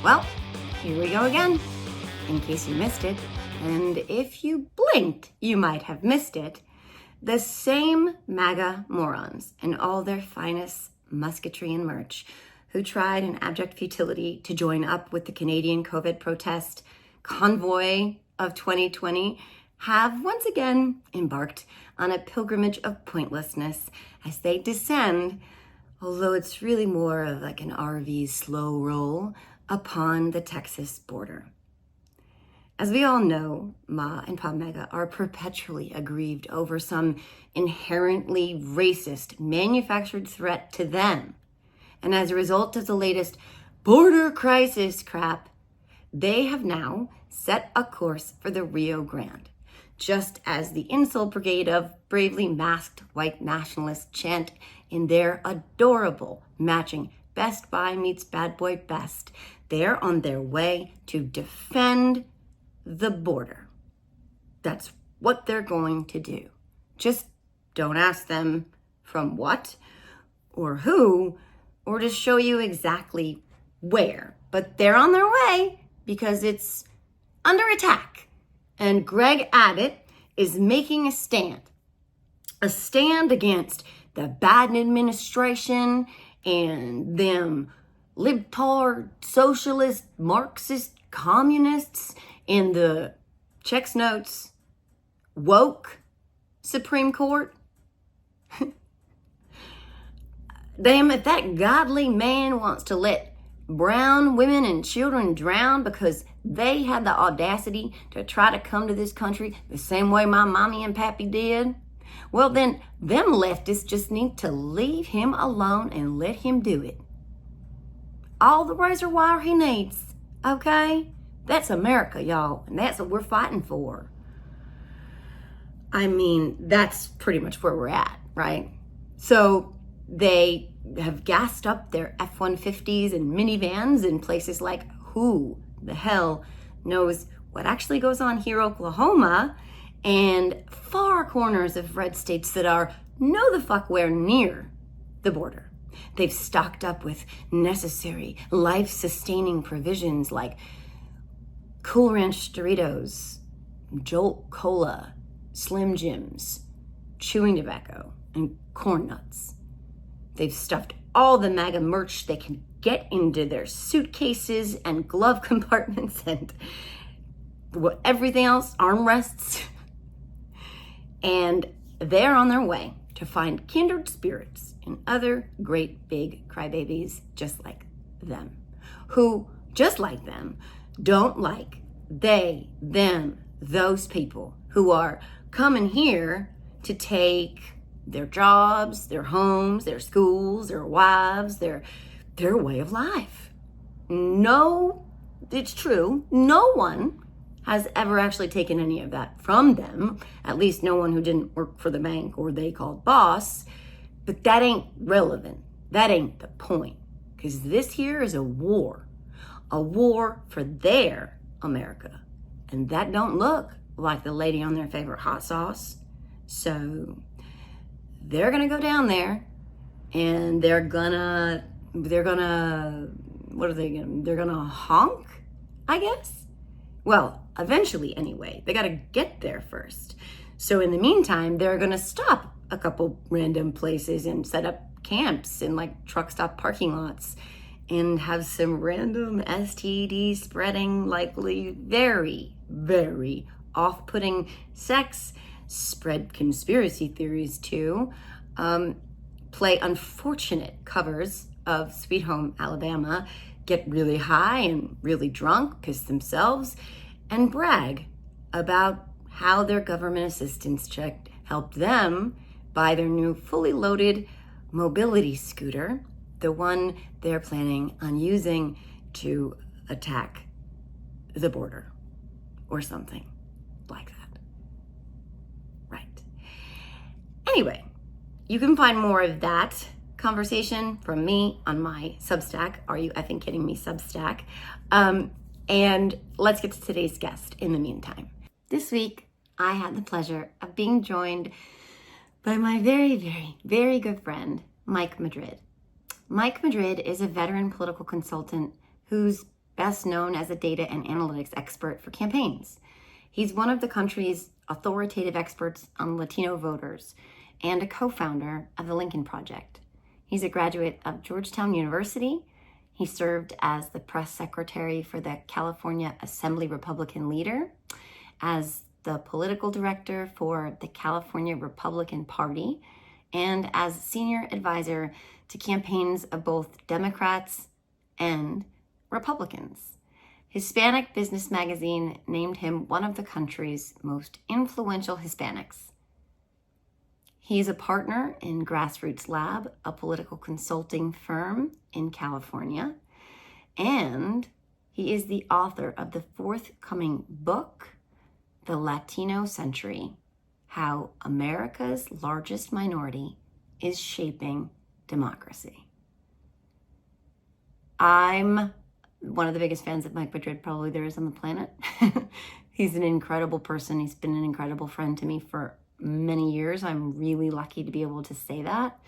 Well, here we go again, in case you missed it. And if you blinked, you might have missed it. The same MAGA morons in all their finest musketry and merch who tried in abject futility to join up with the Canadian COVID protest convoy of 2020 have once again embarked on a pilgrimage of pointlessness as they descend, although it's really more of like an RV slow roll, upon the Texas border. As we all know, Ma and Pa Mega are perpetually aggrieved over some inherently racist manufactured threat to them. And as a result of the latest border crisis crap, they have now set a course for the Rio Grande, just as the insult brigade of bravely masked white nationalists chant in their adorable matching Best Buy meets Bad Boy Best. They're on their way to defend the border. That's what they're going to do. Just don't ask them from what or who, or to show you exactly where. But they're on their way because it's under attack. And Greg Abbott is making a stand against the Biden administration and them libtard, socialist, Marxist, communists in the checks notes woke Supreme Court. Damn, if that godly man wants to let brown women and children drown because they had the audacity to try to come to this country the same way my mommy and pappy did, well then them leftists just need to leave him alone and let him do it. All the razor wire he needs, okay? That's America, y'all, and that's what we're fighting for. I mean, that's pretty much where we're at, right? So they have gassed up their F-150s and minivans in places like who the hell knows what actually goes on here, Oklahoma, and far corners of red states that are no the fuck where near the border. They've stocked up with necessary life-sustaining provisions like Cool Ranch Doritos, Jolt Cola, Slim Jims, chewing tobacco, and corn nuts. They've stuffed all the MAGA merch they can get into their suitcases and glove compartments and everything else, armrests. And they're on their way to find kindred spirits and other great big crybabies just like them, who, just like them, don't like they, them, those people who are coming here to take their jobs, their homes, their schools, their wives, their way of life. No, it's true, no one has ever actually taken any of that from them, at least no one who didn't work for the bank or they called boss, but that ain't relevant. That ain't the point, because this here is a war for their America, and that don't look like the lady on their favorite hot sauce. So they're gonna go down there and they're gonna honk, I guess. Well, eventually anyway, they gotta get there first. So in the meantime, they're gonna stop a couple random places and set up camps in like truck stop parking lots and have some random STD spreading, likely very, very off-putting sex, spread conspiracy theories too, play unfortunate covers of Sweet Home Alabama, get really high and really drunk, piss themselves, and brag about how their government assistance check helped them buy their new fully loaded mobility scooter, the one they're planning on using to attack the border or something like that. Right. Anyway, you can find more of that conversation from me on my Substack. Are you effing kidding me, Substack? And let's get to today's guest in the meantime. This week, I had the pleasure of being joined by my very, very, very good friend, Mike Madrid. Mike Madrid is a veteran political consultant who's best known as a data and analytics expert for campaigns. He's one of the country's authoritative experts on Latino voters and a co-founder of the Lincoln Project. He's a graduate of Georgetown University. He served as the press secretary for the California Assembly Republican leader, as the political director for the California Republican Party, and as senior advisor to campaigns of both Democrats and Republicans. Hispanic Business Magazine named him one of the country's most influential Hispanics. He's a partner in Grassroots Lab, a political consulting firm in California, and he is the author of the forthcoming book, The Latino Century: How America's Largest Minority is Shaping Democracy. I'm one of the biggest fans of Mike Madrid probably there is on the planet. He's an incredible person. He's been an incredible friend to me for many years. I'm really lucky to be able to say that.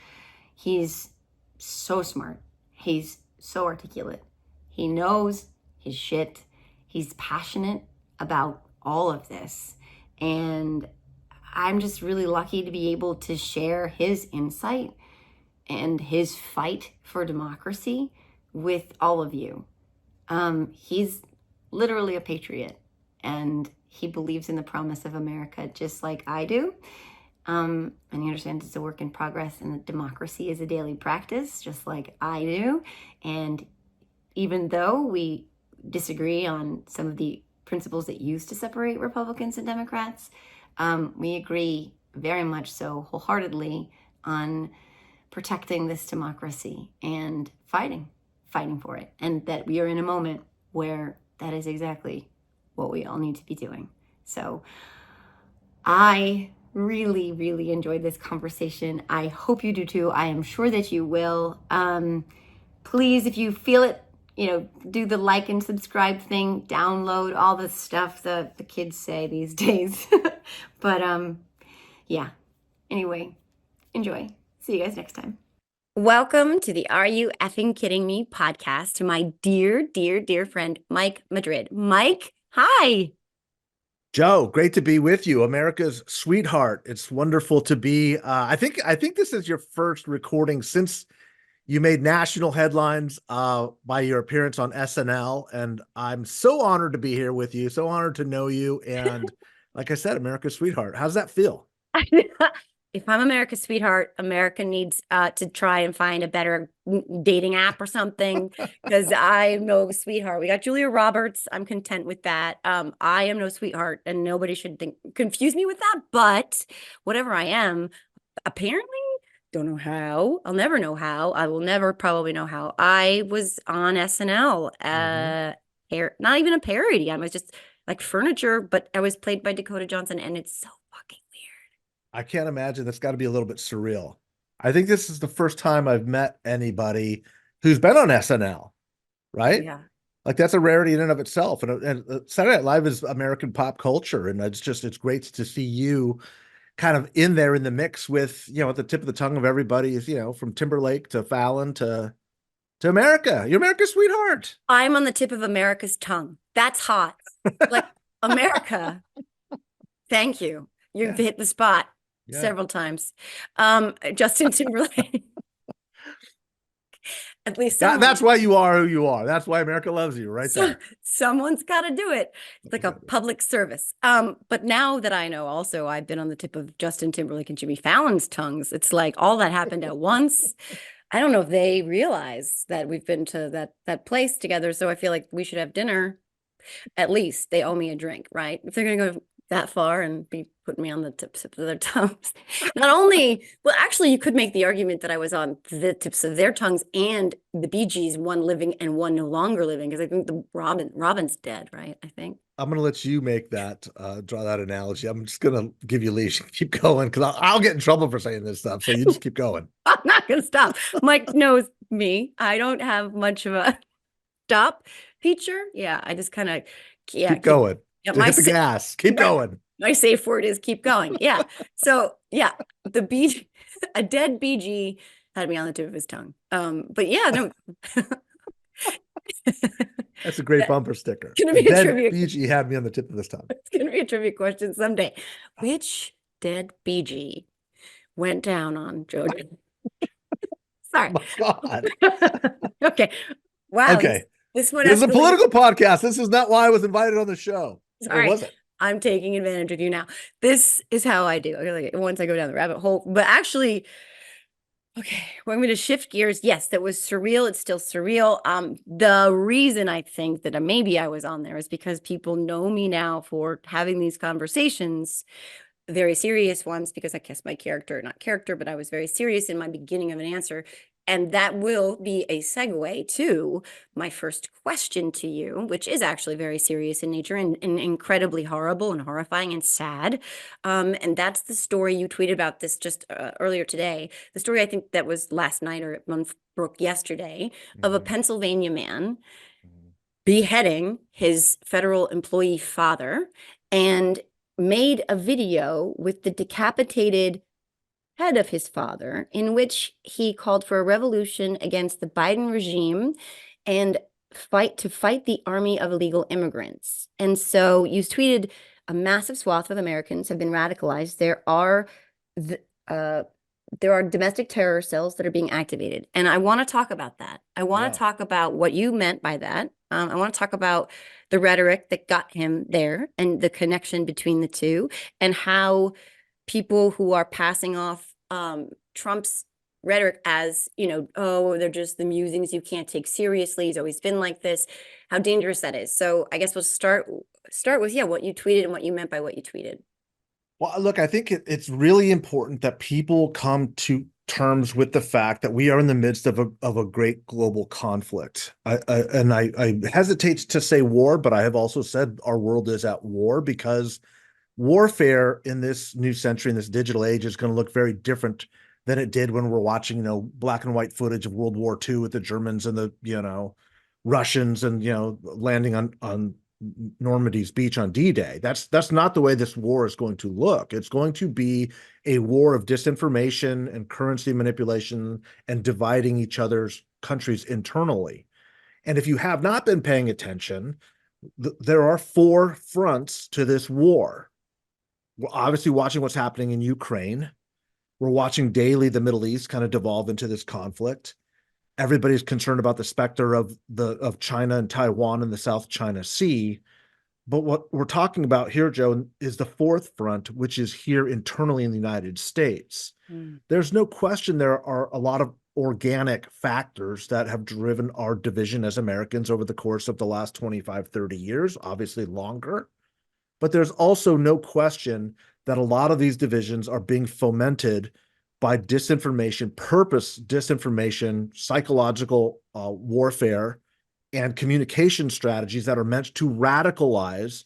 He's so smart. He's so articulate. He knows his shit. He's passionate about all of this. And I'm just really lucky to be able to share his insight and his fight for democracy with all of you. He's literally a patriot, and he believes in the promise of America just like I do. And he understands it's a work in progress and that democracy is a daily practice, just like I do. And even though we disagree on some of the principles that used to separate Republicans and Democrats, we agree very much so wholeheartedly on protecting this democracy and fighting for it. And that we are in a moment where that is exactly what we all need to be doing. So I really, really enjoyed this conversation. I hope you do too. I am sure that you will. Please, if you feel it, do the like and subscribe thing, download all the stuff that the kids say these days. But yeah, anyway, enjoy. See you guys next time. Welcome to the Are You Effing Kidding Me podcast to my dear, dear, dear friend, Mike Madrid. Mike, hi. Joe, great to be with you, America's sweetheart. It's wonderful to be. I think this is your first recording since you made national headlines by your appearance on SNL, and I'm so honored to be here with you. So honored to know you, and like I said, America's sweetheart. How's that feel? If I'm America's sweetheart, America needs to try and find a better dating app or something, because I'm no sweetheart. We got Julia Roberts. I'm content with that. I am no sweetheart, and nobody should confuse me with that. But whatever I am, apparently, don't know how. I'll never know how. I will never probably know how. I was on SNL, not even a parody. I was just like furniture, but I was played by Dakota Johnson, and it's so fucking weird. I can't imagine. That's got to be a little bit surreal. I think this is the first time I've met anybody who's been on SNL, right? Yeah. Like that's a rarity in and of itself. And Saturday Night Live is American pop culture. And it's great to see you kind of in there in the mix with, at the tip of the tongue of everybody is, from Timberlake to Fallon to America. You're America's sweetheart. I'm on the tip of America's tongue. That's hot. Like America. Thank you. You've hit the spot. Yeah. Several times. Justin Timberlake. At least that's why you are who you are. That's why America loves you, right there. Someone's got to do it. It's like a public service. But now that I know also I've been on the tip of Justin Timberlake and Jimmy Fallon's tongues, it's like all that happened at once. I don't know if they realize that we've been to that place together. So I feel like we should have dinner. At least they owe me a drink, right? If they're going to go that far and be putting me on the tips of their tongues. Not only, well, actually, you could make the argument that I was on the tips of their tongues and the Bee Gees, one living and one no longer living, because I think the Robin's dead, right? I think. I'm going to let you make that, draw that analogy. I'm just going to give you leash. Keep going, because I'll get in trouble for saying this stuff. So you just keep going. I'm not going to stop. Mike knows me. I don't have much of a stop feature. Yeah, I just kind of, keep going. Yeah, hit the gas. Keep going. My safe word is keep going. Yeah. So yeah, a dead BG had me on the tip of his tongue. But yeah, no. That's a great bumper sticker. It's gonna A be a dead trivia. BG had me on the tip of this tongue. It's gonna be a trivia question someday. Which dead BG went down on JoJo? Oh Sorry. my God. Okay. Wow. Okay. This one This is a escalated. political podcast. This is not why I was invited on the show. Or Sorry. was it? I'm taking advantage of you now. This is how I do. Like, once I go down the rabbit hole, but actually, okay, we're going to shift gears. Yes, that was surreal. It's still surreal. The reason I think that maybe I was on there is because people know me now for having these conversations, very serious ones, because I guess my not character, but I was very serious in my beginning of an answer. And that will be a segue to my first question to you, which is actually very serious in nature and incredibly horrible and horrifying and sad. And that's the story you tweeted about this just earlier today. The story, I think, that was last night or broke yesterday, of a Pennsylvania man beheading his federal employee father and made a video with the decapitated head of his father, in which he called for a revolution against the Biden regime and fight the army of illegal immigrants. And so you tweeted, a massive swath of Americans have been radicalized. There are domestic terror cells that are being activated. And I want to talk about that. I want to talk about what you meant by that. I want to talk about the rhetoric that got him there and the connection between the two, and how people who are passing off Trump's rhetoric as, oh, they're just the musings you can't take seriously. He's always been like this, how dangerous that is. So I guess we'll start with, what you tweeted and what you meant by what you tweeted. Well, look, I think it's really important that people come to terms with the fact that we are in the midst of a great global conflict. I hesitate to say war, but I have also said our world is at war, because warfare in this new century, in this digital age, is going to look very different than it did when we're watching, black and white footage of World War II with the Germans and the, Russians and, landing on Normandy's beach on D-Day. That's not the way this war is going to look. It's going to be a war of disinformation and currency manipulation and dividing each other's countries internally. And if you have not been paying attention, there are 4 fronts to this war. We're obviously watching what's happening in Ukraine. We're watching daily the Middle East kind of devolve into this conflict. Everybody's concerned about the specter of China and Taiwan and the South China Sea. But what we're talking about here, Joe, is the 4th front, which is here internally in the United States. There's no question there are a lot of organic factors that have driven our division as Americans over the course of the last 25, 30 years, obviously longer. But there's also no question that a lot of these divisions are being fomented by disinformation, purpose disinformation, psychological warfare, and communication strategies that are meant to radicalize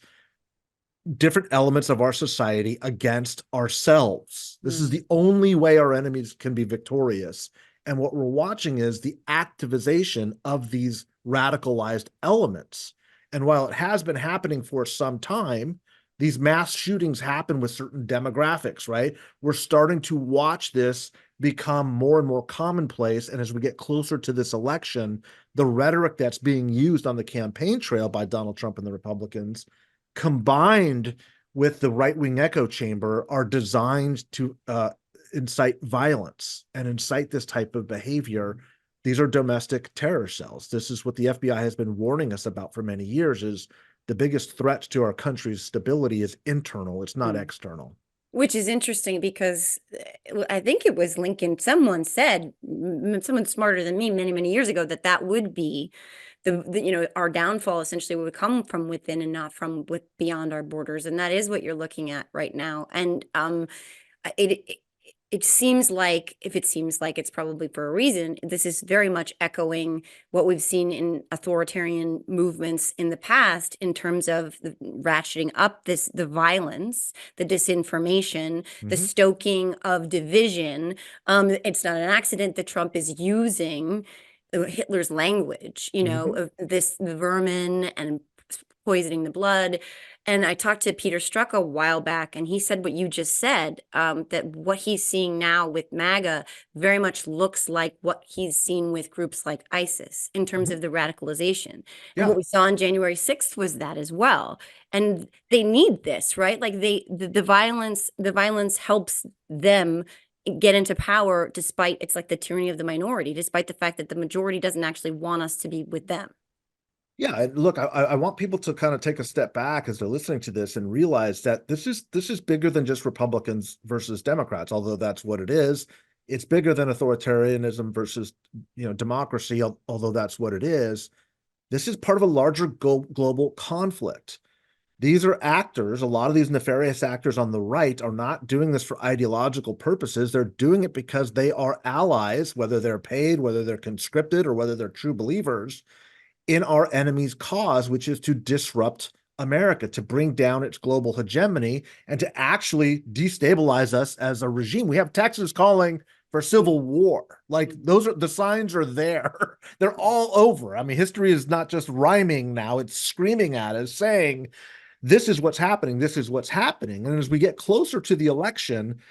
different elements of our society against ourselves. This is the only way our enemies can be victorious. And what we're watching is the activization of these radicalized elements. And while it has been happening for some time, these mass shootings happen with certain demographics, right? We're starting to watch this become more and more commonplace. And as we get closer to this election, the rhetoric that's being used on the campaign trail by Donald Trump and the Republicans, combined with the right-wing echo chamber, are designed to incite violence and incite this type of behavior. These are domestic terror cells. This is what the FBI has been warning us about for many years, is the biggest threat to our country's stability is internal. It's not external. Which is interesting, because I think it was Lincoln, someone said, someone smarter than me many, many years ago, that would be our downfall essentially would come from within and not from beyond our borders. And that is what you're looking at right now. And it seems like, if it seems like, it's probably for a reason. This is very much echoing what we've seen in authoritarian movements in the past, in terms of the ratcheting up the violence, the disinformation, the stoking of division. It's not an accident that Trump is using Hitler's language, of this vermin and poisoning the blood. And I talked to Peter Strzok a while back, and he said what you just said, that what he's seeing now with MAGA very much looks like what he's seen with groups like ISIS in terms of the radicalization. And what Yeah. we saw on January 6th was that as well. And they need this, right? Like the violence helps them get into power, despite it's like the tyranny of the minority, despite the fact that the majority doesn't actually want us to be with them. Yeah, and look, I want people to kind of take a step back as they're listening to this and realize that this is bigger than just Republicans versus Democrats, although that's what it is. It's bigger than authoritarianism versus, democracy, although that's what it is. This is part of a larger global conflict. These are actors. A lot of these nefarious actors on the right are not doing this for ideological purposes. They're doing it because they are allies, whether they're paid, whether they're conscripted, or whether they're true believers in our enemy's cause, which is to disrupt America, to bring down its global hegemony, and to actually destabilize us as a regime. We have Texas calling for civil war. Like, those are the signs are there. They're all over. I mean, history is not just rhyming now, it's screaming at us, saying, this is what's happening. This is what's happening. And as we get closer to the election,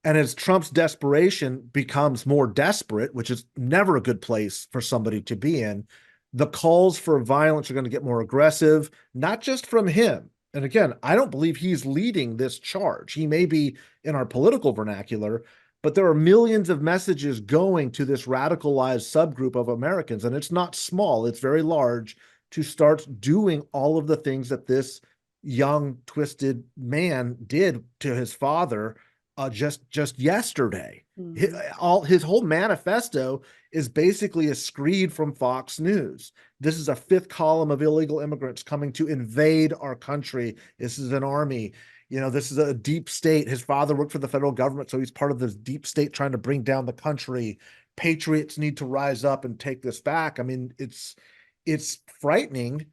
and as Trump's desperation becomes more desperate, which is never a good place for somebody to be in, the calls for violence are going to get more aggressive, not just from him. And again, I don't believe he's leading this charge. He may be in our political vernacular, but there are millions of messages going to this radicalized subgroup of Americans, and it's not small, it's very large, to start doing all of the things that this young, twisted man did to his father just yesterday. His whole manifesto is basically a screed from Fox News. This is a fifth column of illegal immigrants coming to invade our country. This is an army. This is a deep state. His father worked for the federal government, so he's part of this deep state trying to bring down the country. Patriots need to rise up and take this back. I mean, it's frightening,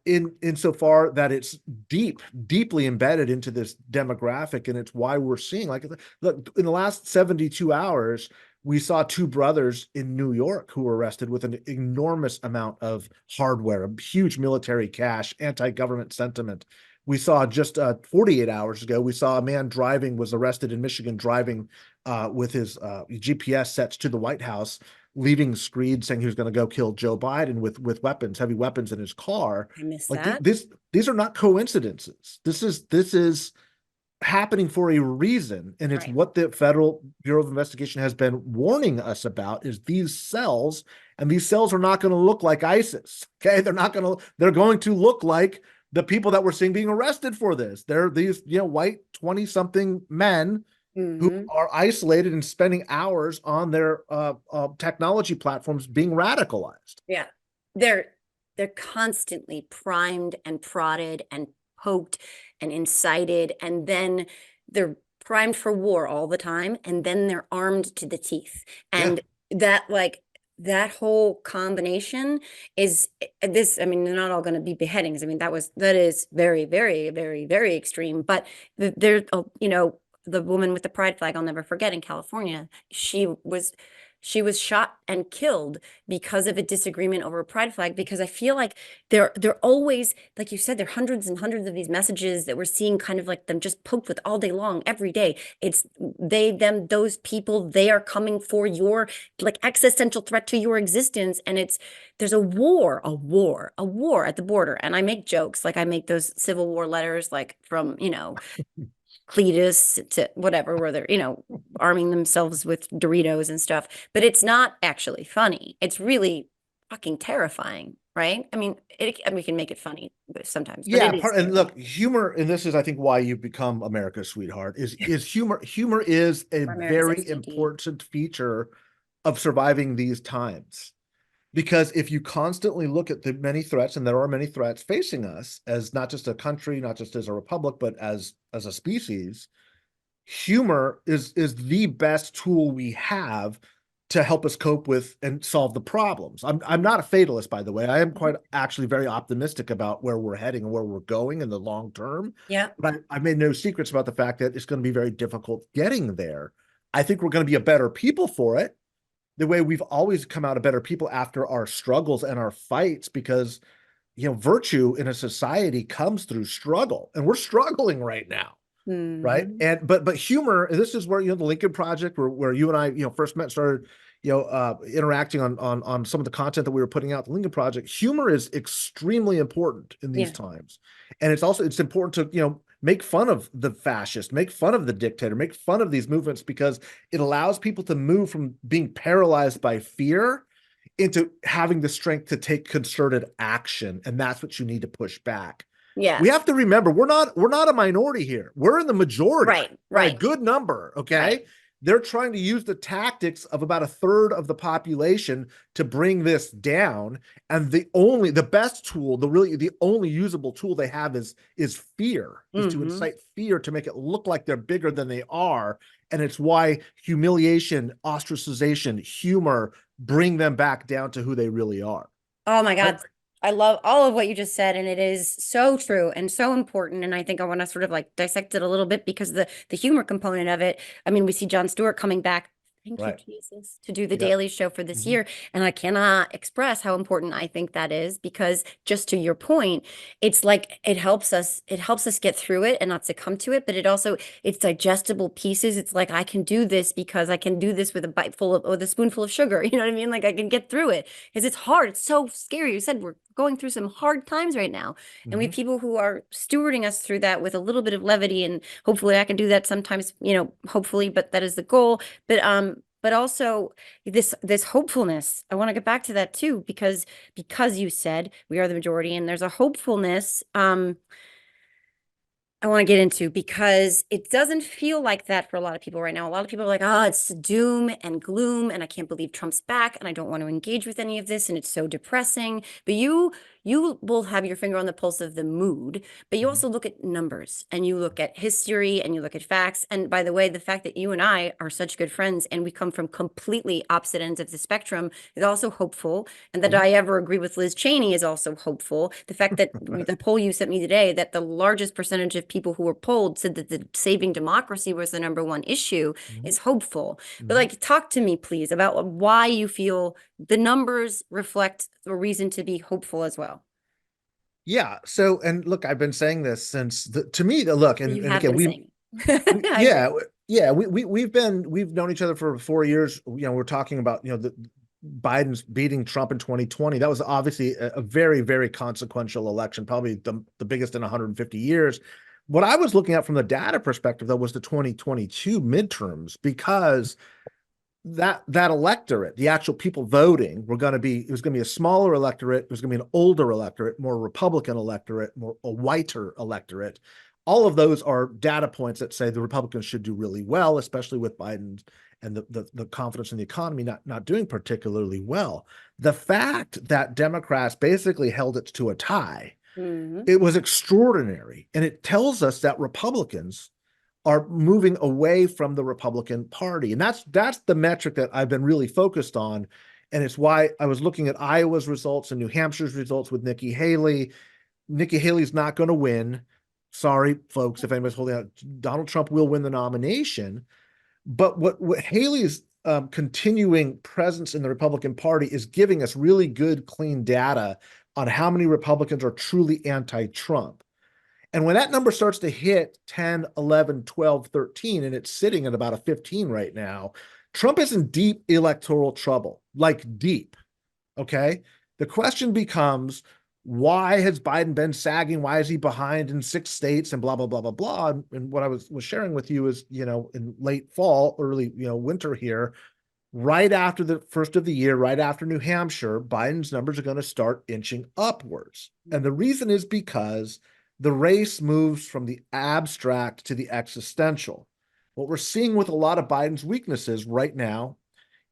insofar that it's deeply embedded into this demographic, and it's why we're seeing, like, look, in the last 72 hours, we saw two brothers in New York who were arrested with an enormous amount of hardware, a huge military cache, anti-government sentiment. We saw just 48 hours ago, we saw a man was arrested in Michigan, driving with his GPS sets to the White House, leaving screed saying he was going to go kill Joe Biden with weapons, heavy weapons in his car. I missed Like, that. these are not coincidences. This is happening for a reason, and it's Right. what the Federal Bureau of Investigation has been warning us about, is these cells, and these cells are not going to look like ISIS. Okay, they're going to look like the people that we're seeing being arrested for this. They're these, white 20-something men who are isolated and spending hours on their technology platforms being radicalized. Yeah. They're constantly primed and prodded and poked and incited, and then they're primed for war all the time, and then they're armed to the teeth. Yeah. And that whole combination is this. I mean, they're not all going to be beheadings. I mean, that is very, very, very, very extreme. But there's, the woman with the pride flag, I'll never forget, in California, she was shot and killed because of a disagreement over a pride flag. Because I feel like they're always, like you said, there are hundreds and hundreds of these messages that we're seeing, kind of like them just poked with all day long, every day. It's they, them, those people. They are coming for your, like, existential threat to your existence. And there's a war at the border. And I make jokes, like I make those Civil War letters, like from, Cletus to whatever, where they're, arming themselves with Doritos and stuff. But it's not actually funny. It's really fucking terrifying, right? I mean, we can make it funny sometimes, but Yeah, it is and look, humor, and this is, I think, why you've become America's sweetheart, is humor. Humor is a America's very STD. important feature of surviving these times. Because if you constantly look at the many threats, and there are many threats facing us as not just a country, not just as a republic, but as a species, humor is the best tool we have to help us cope with and solve the problems. I'm not a fatalist, by the way. I am quite actually very optimistic about where we're heading and where we're going in the long term. Yeah. But I've made no secrets about the fact that it's going to be very difficult getting there. I think we're going to be a better people for it, the way we've always come out a better people after our struggles and our fights, because virtue in a society comes through struggle, and we're struggling right now. Right. Mm-hmm. But humor, and this is where, the Lincoln Project, where you and I, first met, started, interacting on some of the content that we were putting out, the Lincoln Project. Humor is extremely important in these Yeah. times. And it's important to, make fun of the fascist, make fun of the dictator, make fun of these movements, because it allows people to move from being paralyzed by fear into having the strength to take concerted action. And that's what you need to push back. We Yes. have to remember, we're not a minority here. We're in the majority Right. by a Right. good number. Okay. Right. They're trying to use the tactics of about a third of the population to bring this down. And the best tool, the only usable tool they have is fear, is to Mm-hmm. incite fear, to make it look like they're bigger than they are. And it's why humiliation, ostracization, humor bring them back down to who they really are. Oh my Right? God. I love all of what you just said, and it is so true and so important. And I think I want to sort of like dissect it a little bit, because the humor component of it. I mean, we see Jon Stewart coming back. Thank you, Right. Jesus, to do the Yeah. Daily Show for this Mhm. year. And I cannot express how important I think that is, because just to your point, it's like it helps us get through it and not succumb to it, but it's digestible pieces. It's like I can do this because I can do this with with a spoonful of sugar. You know what I mean? Like I can get through it, because it's hard. It's so scary. You said we're going through some hard times right now, and we have Mhm. people who are stewarding us through that with a little bit of levity, and hopefully I can do that sometimes, hopefully, but that is the goal. But also this hopefulness. I want to get back to that too, because you said we are the majority, and there's a hopefulness I want to get into, because it doesn't feel like that for a lot of people right now. A lot of people are like, oh, it's doom and gloom, and I can't believe Trump's back, and I don't want to engage with any of this, and it's so depressing. But you will have your finger on the pulse of the mood, but you Mhm. also look at numbers, and you look at history, and you look at facts. And by the way, the fact that you and I are such good friends and we come from completely opposite ends of the spectrum is also hopeful. And that Mhm. I ever agree with Liz Cheney is also hopeful. The fact that Right. the poll you sent me today, that the largest percentage of people who were polled said that the saving democracy was the number one issue, Mhm. is hopeful. But Mhm. like, talk to me, please, about why you feel the numbers reflect a reason to be hopeful as well. Yeah. So, and look, I've been saying this since to me, the look, You and have again, been saying it. I yeah, agree. yeah, we've known each other for 4 years. We're talking about, Biden's beating Trump in 2020. That was obviously a very, very consequential election, probably the biggest in 150 years. What I was looking at from the data perspective, though, was the 2022 midterms, because that electorate, the actual people voting, it was going to be a smaller electorate. It was going to be an older electorate, more Republican electorate, more a whiter electorate. All of those are data points that say the Republicans should do really well, especially with Biden and the confidence in the economy not doing particularly well. The fact that Democrats basically held it to a tie, Hmm. it was extraordinary. And it tells us that Republicans are moving away from the Republican Party. And that's the metric that I've been really focused on. And it's why I was looking at Iowa's results and New Hampshire's results with Nikki Haley. Nikki Haley's not going to win. Sorry, folks, if anybody's holding out. Donald Trump will win the nomination. But what Haley's continuing presence in the Republican Party is giving us really good, clean data on how many Republicans are truly anti-Trump. And when that number starts to hit 10, 11, 12, 13, and it's sitting at about a 15 right now, Trump is in deep electoral trouble, like deep. Okay. The question becomes, why has Biden been sagging? Why is he behind in 6 states and blah, blah, blah, blah, blah? And what I was sharing with you is, in late fall, early, winter here, right after the first of the year, right after New Hampshire, Biden's numbers are going to start inching upwards. And the reason is because the race moves from the abstract to the existential. What we're seeing with a lot of Biden's weaknesses right now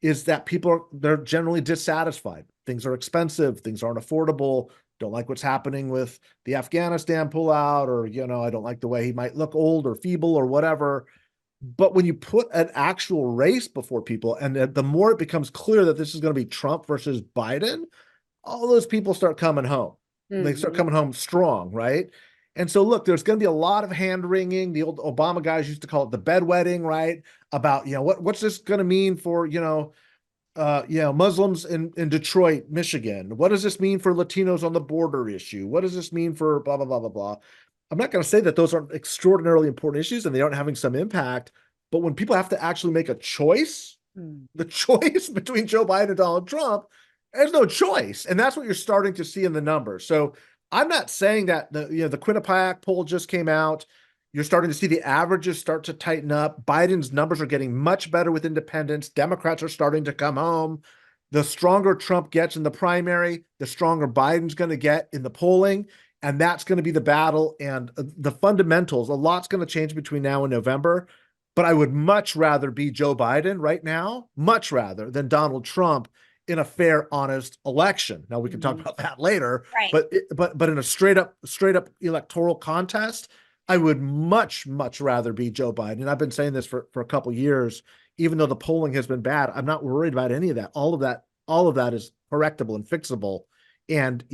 is that they're generally dissatisfied. Things are expensive, things aren't affordable, don't like what's happening with the Afghanistan pullout, or, I don't like the way he might look old or feeble or whatever. But when you put an actual race before people, and the more it becomes clear that this is going to be Trump versus Biden, all those people start coming home. They start Hmm. coming home strong, right? And so, look, there's going to be a lot of hand wringing. The old Obama guys used to call it the bedwetting, right? About, what's this going to mean for, Muslims in Detroit, Michigan. What does this mean for Latinos on the border issue? What does this mean for blah, blah, blah, blah, blah? I'm not going to say that those aren't extraordinarily important issues and they aren't having some impact, but when people have to actually make a choice, the choice between Joe Biden and Donald Trump, there's no choice. And that's what you're starting to see in the numbers. So I'm not saying that the Quinnipiac poll just came out. You're starting to see the averages start to tighten up. Biden's numbers are getting much better with independents. Democrats are starting to come home. The stronger Trump gets in the primary, the stronger Biden's going to get in the polling. And that's going to be the battle. And the fundamentals, a lot's going to change between now and November. But I would much rather be Joe Biden right now, much rather than Donald Trump in a fair, honest election. Now we can talk about that later, Right. but in a straight up electoral contest, I would much rather be Joe Biden. And I've been saying this for a couple of years, even though the polling has been bad. I'm not worried about any of that. All of that is correctable and fixable. And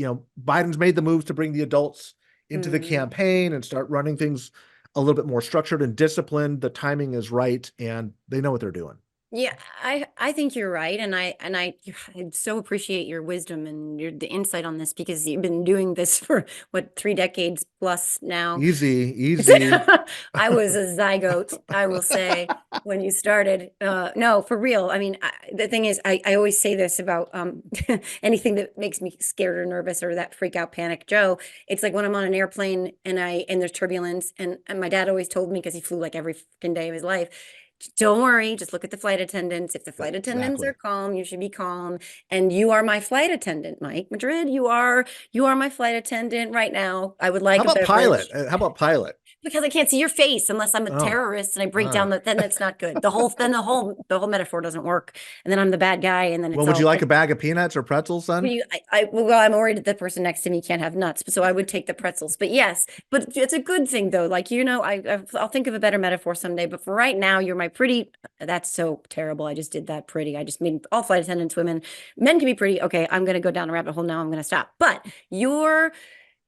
Biden's made the moves to bring the adults into the campaign and start running things a little bit more structured and disciplined. The timing is right, and they know what they're doing. Yeah, I think you're right, and I so appreciate your wisdom and the insight on this, because you've been doing this for what, 3 decades plus now. Easy. I was a zygote, I will say, when you started. No, for real. I mean, the thing is, I always say this about anything that makes me scared or nervous or that freak out panic Joe. It's like when I'm on an airplane and there's turbulence, and my dad always told me, because he flew like every freaking day of his life, don't worry, just look at the flight attendants. If the flight attendants are calm, you should be calm. And you are my flight attendant, Mike. Madrid, you are my flight attendant right now. I would like How about pilot? How about pilot? Because I can't see your face unless I'm a terrorist and I break down then that's not good. The whole metaphor doesn't work. And then I'm the bad guy. And then would you like a bag of peanuts or pretzels, son? Well, I'm worried that the person next to me can't have nuts, so I would take the pretzels. But yes, but it's a good thing though. Like, I'll think of a better metaphor someday. But for right now, you're my pretty. That's so terrible. I just did that pretty. I just made all flight attendants women. Men can be pretty. Okay, I'm gonna go down a rabbit hole now. I'm gonna stop. But you're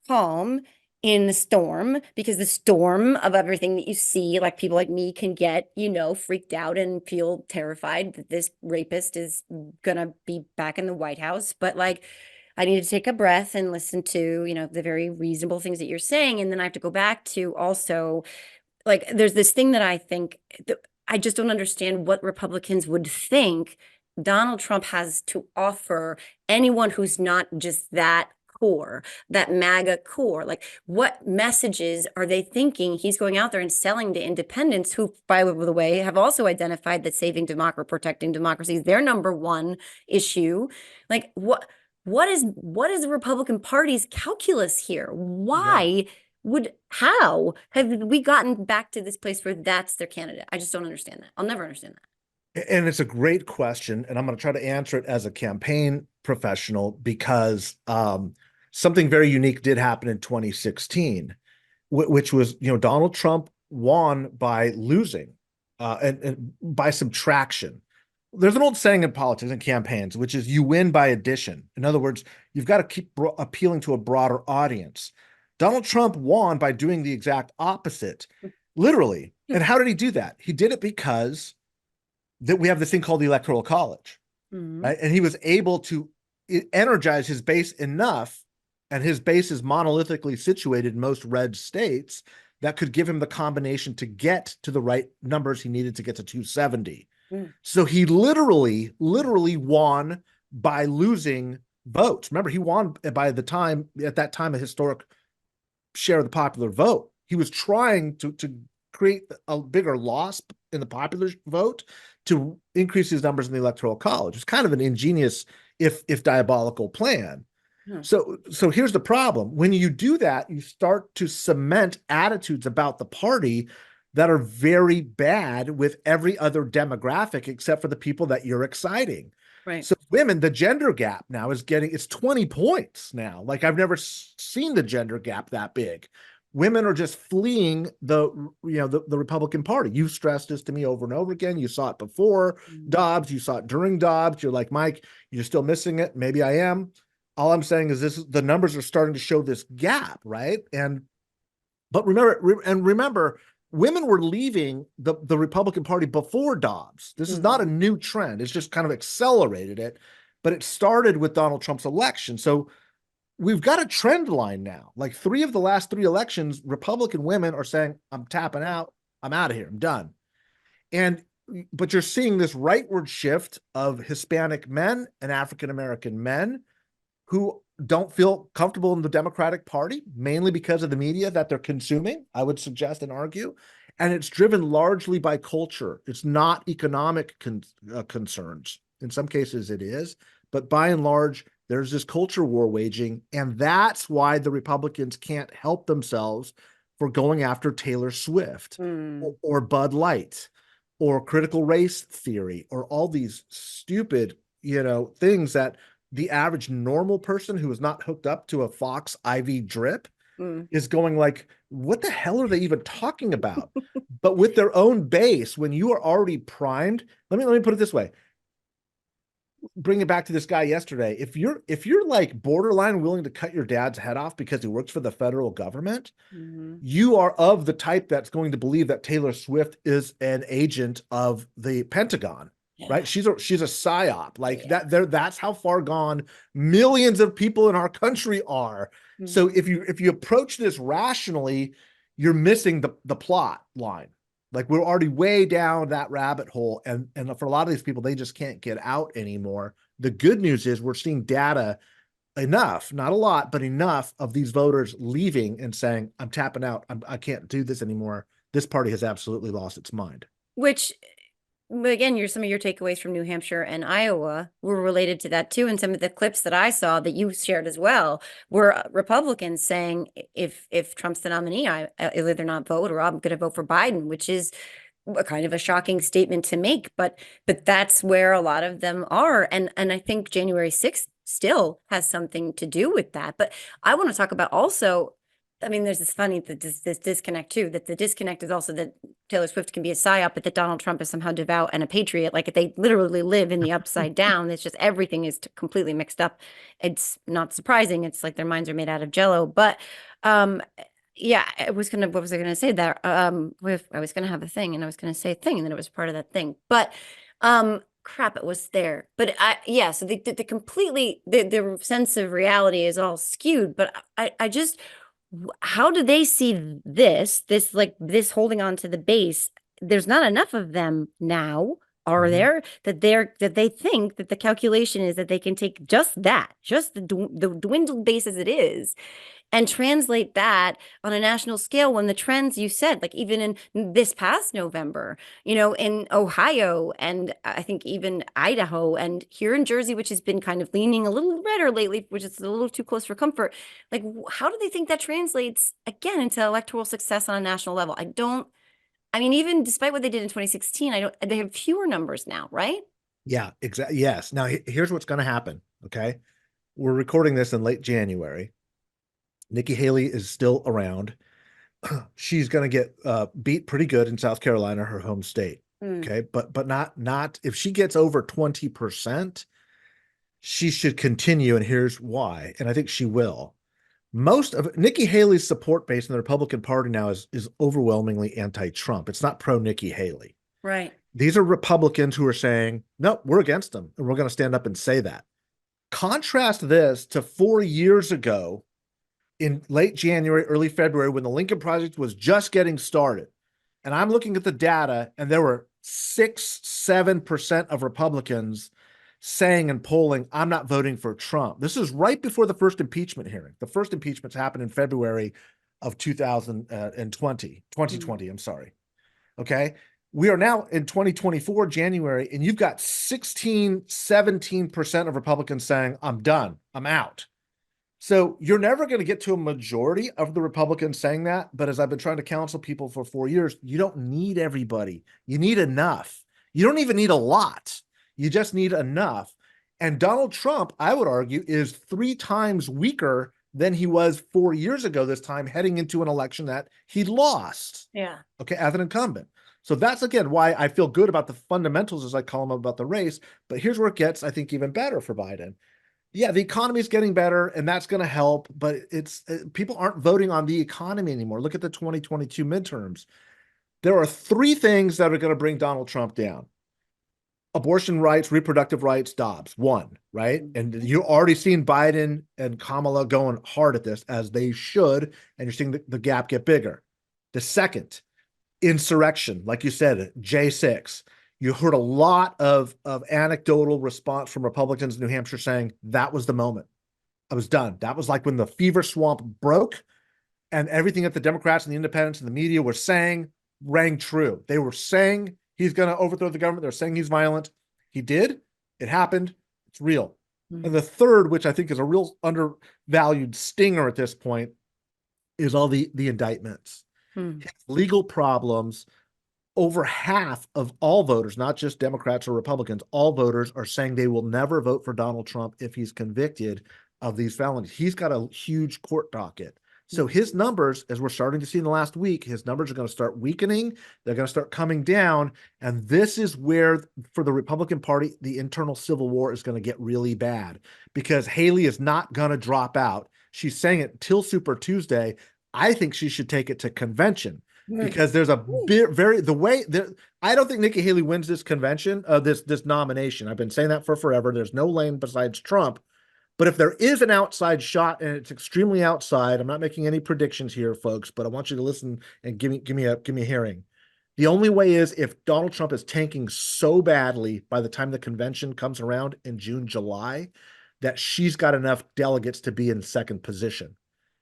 calm in the storm, because the storm of everything that you see, like people like me can get, freaked out and feel terrified that this rapist is gonna be back in the White House. But like, I need to take a breath and listen to, the very reasonable things that you're saying. And then I have to go back to also, like, there's this thing that I think, I just don't understand what Republicans would think Donald Trump has to offer anyone who's not just that core, that MAGA core. Like, what messages are they thinking he's going out there and selling to independents, who, by the way, have also identified that protecting democracy is their number one issue? Like, what is the Republican Party's calculus here? Why how have we gotten back to this place where that's their candidate? I just don't understand that. I'll never understand that. And it's a great question, and I'm going to try to answer it as a campaign professional, because something very unique did happen in 2016, which was, Donald Trump won by losing and by subtraction. There's an old saying in politics and campaigns, which is you win by addition. In other words, you've got to keep appealing to a broader audience. Donald Trump won by doing the exact opposite, literally. And how did he do that? He did it because we have this thing called the Electoral College, right? And he was able to energize his base enough, and his base is monolithically situated in most red states, that could give him the combination to get to the right numbers he needed to get to 270. So he literally won by losing votes. Remember, he won at that time, a historic share of the popular vote. He was trying to create a bigger loss in the popular vote to increase his numbers in the Electoral College. It's kind of an ingenious, if diabolical plan. So here's the problem. When you do that, you start to cement attitudes about the party that are very bad with every other demographic except for the people that you're exciting. Right. So women, the gender gap now it's 20 points now. Like, I've never seen the gender gap that big. Women are just fleeing the Republican Party. You've stressed this to me over and over again. You saw it before Dobbs. You saw it during Dobbs. You're like, Mike, you're still missing it. Maybe I am. All I'm saying is the numbers are starting to show this gap, right? But remember, women were leaving the Republican Party before Dobbs. This is not a new trend. It's just kind of accelerated it, but it started with Donald Trump's election. So we've got a trend line now. Like 3 of the last 3 elections, Republican women are saying, I'm tapping out. I'm out of here. I'm done. But you're seeing this rightward shift of Hispanic men and African-American men who don't feel comfortable in the Democratic Party, mainly because of the media that they're consuming, I would suggest and argue. And it's driven largely by culture. It's not economic concerns. In some cases it is, but by and large, there's this culture war waging. And that's why the Republicans can't help themselves for going after Taylor Swift or Bud Light or critical race theory or all these stupid, things that the average normal person who is not hooked up to a Fox IV drip is going like, what the hell are they even talking about? But with their own base, when you are already primed, let me put it this way. Bring it back to this guy yesterday. If you're like borderline willing to cut your dad's head off because he works for the federal government, you are of the type that's going to believe that Taylor Swift is an agent of the Pentagon. Right? She's a psyop. Like that's how far gone millions of people in our country are. So if you approach this rationally, you're missing the plot line. Like we're already way down that rabbit hole. And for a lot of these people, they just can't get out anymore. The good news is we're seeing data enough, not a lot, but enough of these voters leaving and saying, I'm tapping out. I can't do this anymore. This party has absolutely lost its mind. Which, again, some of your takeaways from New Hampshire and Iowa were related to that too. And some of the clips that I saw that you shared as well were Republicans saying, if Trump's the nominee, I'll either not vote or I'm going to vote for Biden, which is a kind of a shocking statement to make. But that's where a lot of them are. And I think January 6th still has something to do with that. But I want to talk about also, I mean, there's this disconnect too, that the disconnect is also that Taylor Swift can be a psyop, but that Donald Trump is somehow devout and a patriot. Like they literally live in the upside down. It's just everything is completely mixed up. It's not surprising. It's like their minds are made out of jello. But yeah, what was I gonna say that I was gonna have a thing and I was gonna say a thing and then it was part of that thing. But crap, it was there. But so the completely the sense of reality is all skewed. But I just, how do they see this holding on to the base? There's not enough of them now, are there, that they think that the calculation is that they can take just the dwindled base as it is and translate that on a national scale, when the trends you said, like even in this past November, in Ohio and I think even Idaho and here in Jersey, which has been kind of leaning a little redder lately, which is a little too close for comfort. Like, how do they think that translates again into electoral success on a national level? Even despite what they did in 2016, they have fewer numbers now, right? Yeah, exactly. Yes. Now here's what's going to happen. Okay. We're recording this in late January. Nikki Haley is still around. She's going to get beat pretty good in South Carolina, her home state. Okay. But not if she gets over 20%, she should continue. And here's why. And I think she will. Most of Nikki Haley's support base in the Republican Party now is overwhelmingly anti-Trump. It's not pro-Nikki Haley. Right. These are Republicans who are saying, no, we're against them. And we're going to stand up and say that. Contrast this to 4 years ago in late January, early February, when the Lincoln Project was just getting started. And I'm looking at the data, and there were 6-7% of Republicans saying and polling, I'm not voting for Trump. This is right before the first impeachment hearing. The first impeachments happened in February of 2020. I'm sorry. Okay. We are now in 2024, January, and you've got 17% of Republicans saying, I'm done. I'm out. So you're never going to get to a majority of the Republicans saying that. But as I've been trying to counsel people for 4 years, you don't need everybody. You need enough. You don't even need a lot. You just need enough. And Donald Trump, I would argue, is 3 times weaker than he was 4 years ago this time, heading into an election that he lost. Yeah. Okay, as an incumbent. So that's, again, why I feel good about the fundamentals, as I call them, about the race. But here's where it gets, I think, even better for Biden. Yeah, the economy is getting better, and that's going to help. But people aren't voting on the economy anymore. Look at the 2022 midterms. There are three things that are going to bring Donald Trump down: abortion rights, reproductive rights, Dobbs. One, right? And you're already seeing Biden and Kamala going hard at this, as they should, and you're seeing the gap get bigger. The second, insurrection, like you said, J6. You heard a lot of anecdotal response from Republicans in New Hampshire saying that was the moment. I was done. That was like when the fever swamp broke, and everything that the Democrats and the independents and the media were saying rang true. They were saying he's going to overthrow the government. They're saying he's violent. He did. It happened. It's real. Mm-hmm. And the third, which I think is a real undervalued stinger at this point, is all the indictments. His legal problems. Over half of all voters, not just Democrats or Republicans, all voters are saying they will never vote for Donald Trump if he's convicted of these felonies. He's got a huge court docket. So his numbers, as we're starting to see in the last week, his numbers are going to start weakening. They're going to start coming down. And this is where, for the Republican Party, the internal civil war is going to get really bad, because Haley is not going to drop out. She's saying it till Super Tuesday. I think she should take it to convention, because there's a bit I don't think Nikki Haley wins this convention, this nomination. I've been saying that for forever. There's no lane besides Trump. But if there is an outside shot, and it's extremely outside, I'm not making any predictions here, folks, but I want you to listen and give me a hearing. The only way is if Donald Trump is tanking so badly by the time the convention comes around in June, July, that she's got enough delegates to be in second position.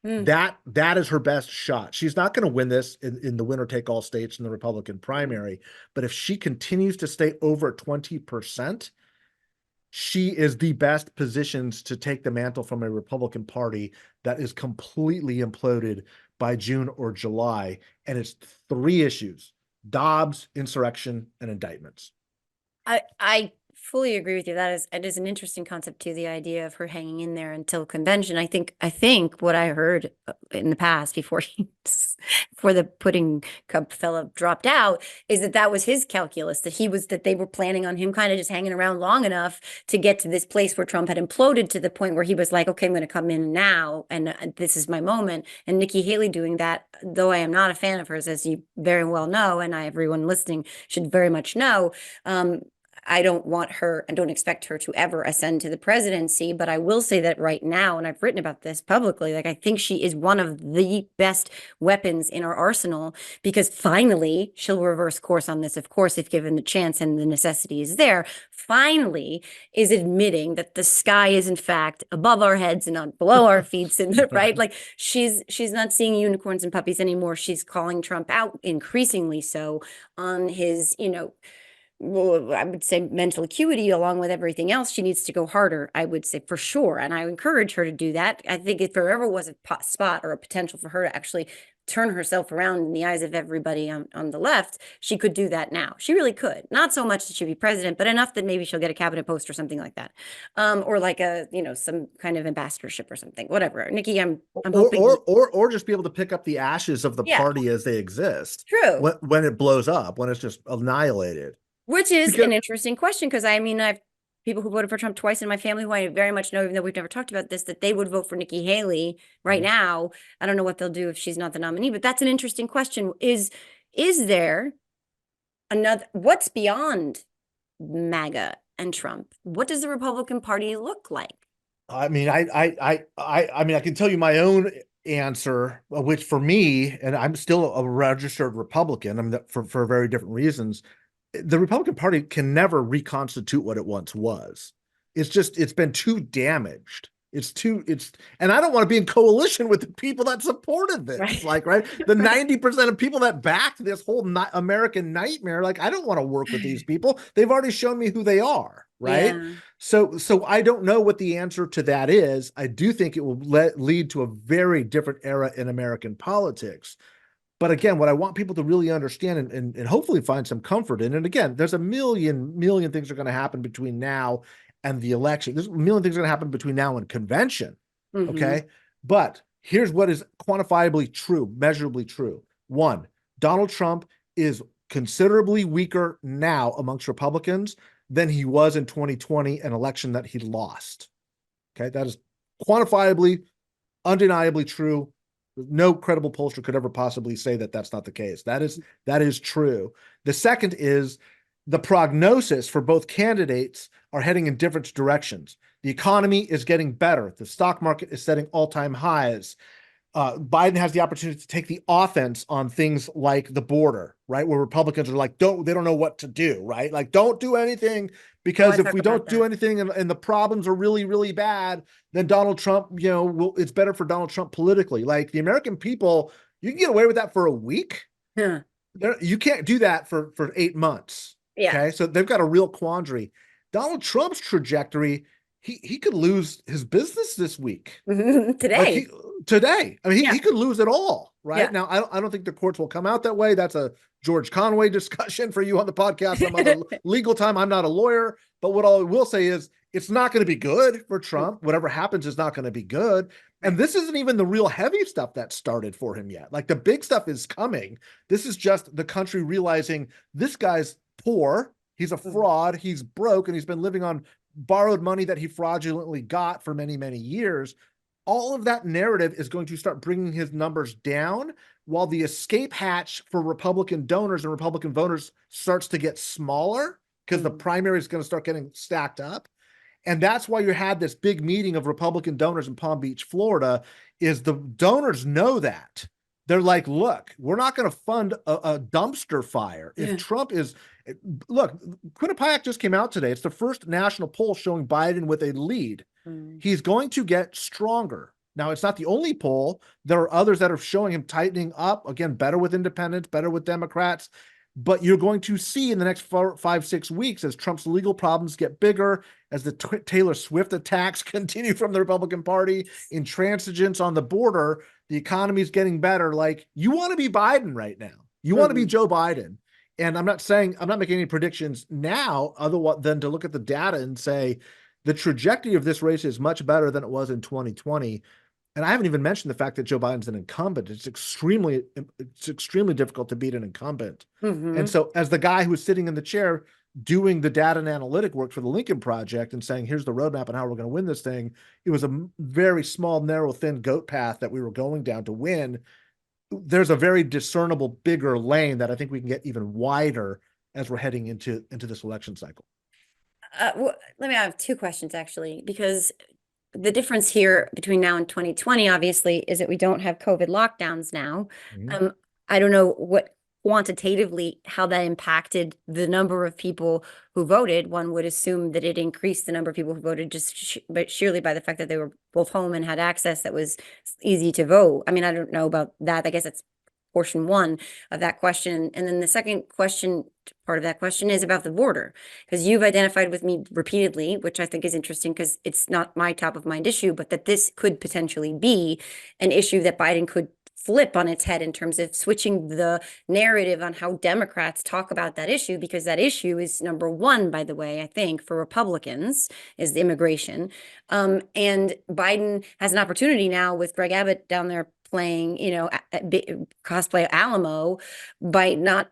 That is her best shot. She's not going to win this in the winner-take-all states in the Republican primary, but if she continues to stay over 20%, she is the best positioned to take the mantle from a Republican Party that is completely imploded by June or July. And it's three issues: Dobbs, insurrection, and indictments. I fully agree with you. It is an interesting concept too, the idea of her hanging in there until convention. I think what I heard in the past before the pudding cup fella dropped out is that was his calculus, that they were planning on him kind of just hanging around long enough to get to this place where Trump had imploded to the point where he was like, okay, I'm going to come in now, and this is my moment. And Nikki Haley doing that, though I am not a fan of hers, as you very well know, and everyone listening should very much know, I don't want her and don't expect her to ever ascend to the presidency. But I will say that right now, and I've written about this publicly, like I think she is one of the best weapons in our arsenal, because finally she'll reverse course on this, of course, if given the chance and the necessity is there. Finally is admitting that the sky is in fact above our heads and not below our feet, right? Like she's not seeing unicorns and puppies anymore. She's calling Trump out, increasingly so, on his, well, I would say mental acuity, along with everything else. She needs to go harder, I would say, for sure. And I encourage her to do that. I think if there ever was a spot or a potential for her to actually turn herself around in the eyes of everybody on the left, she could do that now. She really could. Not so much that she'd be president, but enough that maybe she'll get a cabinet post or something like that. Or like some kind of ambassadorship or something, whatever. Nikki, I'm hoping. Or just be able to pick up the ashes of the party as they exist. True. When it blows up, when it's just annihilated. Which is an interesting question, because I have people who voted for Trump twice in my family who I very much know, even though we've never talked about this, that they would vote for Nikki Haley right now. I don't know what they'll do if she's not the nominee, but that's an interesting question. Is there what's beyond MAGA and Trump? What does the Republican Party look like? I mean, I can tell you my own answer, which for me, and I'm still a registered Republican, for very different reasons. The Republican Party can never reconstitute what it once was. It's been too damaged. And I don't want to be in coalition with the people that supported this. Right. Right. The 90% of people that backed this whole American nightmare, like, I don't want to work with these people. They've already shown me who they are. Right. Yeah. So I don't know what the answer to that is. I do think it will lead to a very different era in American politics. But again, what I want people to really understand and hopefully find some comfort in, and again, there's a million things that are going to happen between now and the election. There's a million things that are going to happen between now and convention. Okay. But here's what is quantifiably true, measurably true. One, Donald Trump is considerably weaker now amongst Republicans than he was in 2020, an election that he lost. Okay. That is quantifiably, undeniably true. No credible pollster could ever possibly say that that's not the case. That is true. The second is the prognosis for both candidates are heading in different directions. The economy is getting better. The stock market is setting all-time highs. Biden has the opportunity to take the offense on things like the border, right? Where Republicans are like, they don't know what to do, right? Like, don't do anything, because if we don't do anything and the problems are really, really bad, then Donald Trump, it's better for Donald Trump politically. Like, the American people, you can get away with that for a week. Yeah. You can't do that for 8 months. Yeah. Okay. So they've got a real quandary. Donald Trump's trajectory, he could lose his business this week. Today. Today. I mean, he could lose it all, right? Yeah. Now, I don't think the courts will come out that way. That's a George Conway discussion for you on the podcast. Some other legal time. I'm not a lawyer, but what I will say is it's not going to be good for Trump. Whatever happens is not going to be good. And this isn't even the real heavy stuff that started for him yet. Like, the big stuff is coming. This is just the country realizing this guy's poor. He's a fraud. He's broke, and he's been living on borrowed money that he fraudulently got for many, many years. All of that narrative is going to start bringing his numbers down, while the escape hatch for Republican donors and Republican voters starts to get smaller, because the primary is going to start getting stacked up. And that's why you had this big meeting of Republican donors in Palm Beach, Florida, is the donors know that. They're like, look, we're not going to fund a dumpster fire. If Trump is, look, Quinnipiac just came out today. It's the first national poll showing Biden with a lead. He's going to get stronger. Now, it's not the only poll. There are others that are showing him tightening up. Again, better with independents, better with Democrats. But you're going to see in the next 5-6 weeks, as Trump's legal problems get bigger, as the Taylor Swift attacks continue from the Republican Party, intransigence on the border, the economy is getting better. Like, you want to be Biden right now. You want to be Joe Biden. And I'm not making any predictions now other than to look at the data and say the trajectory of this race is much better than it was in 2020. And I haven't even mentioned the fact that Joe Biden's an incumbent. It's extremely difficult to beat an incumbent. And so, as the guy who was sitting in the chair doing the data and analytic work for the Lincoln Project and saying, here's the roadmap and how we're going to win this thing, it was a very small, narrow, thin goat path that we were going down to win. There's a very discernible, bigger lane that I think we can get even wider as we're heading into this election cycle. Well, I have 2 questions, actually, because the difference here between now and 2020, obviously, is that we don't have COVID lockdowns now. I don't know what quantitatively how that impacted the number of people who voted. One would assume that it increased the number of people who voted but surely by the fact that they were both home and had access, that was easy to vote. I mean, I don't know about that. I guess that's portion one of that question. And then the second question, part of that question, is about the border, because you've identified with me repeatedly, which I think is interesting because it's not my top of mind issue, but that this could potentially be an issue that Biden could flip on its head in terms of switching the narrative on how Democrats talk about that issue, because that issue is number one, by the way, I think, for Republicans, is the immigration. And Biden has an opportunity now with Greg Abbott down there playing, cosplay Alamo, by not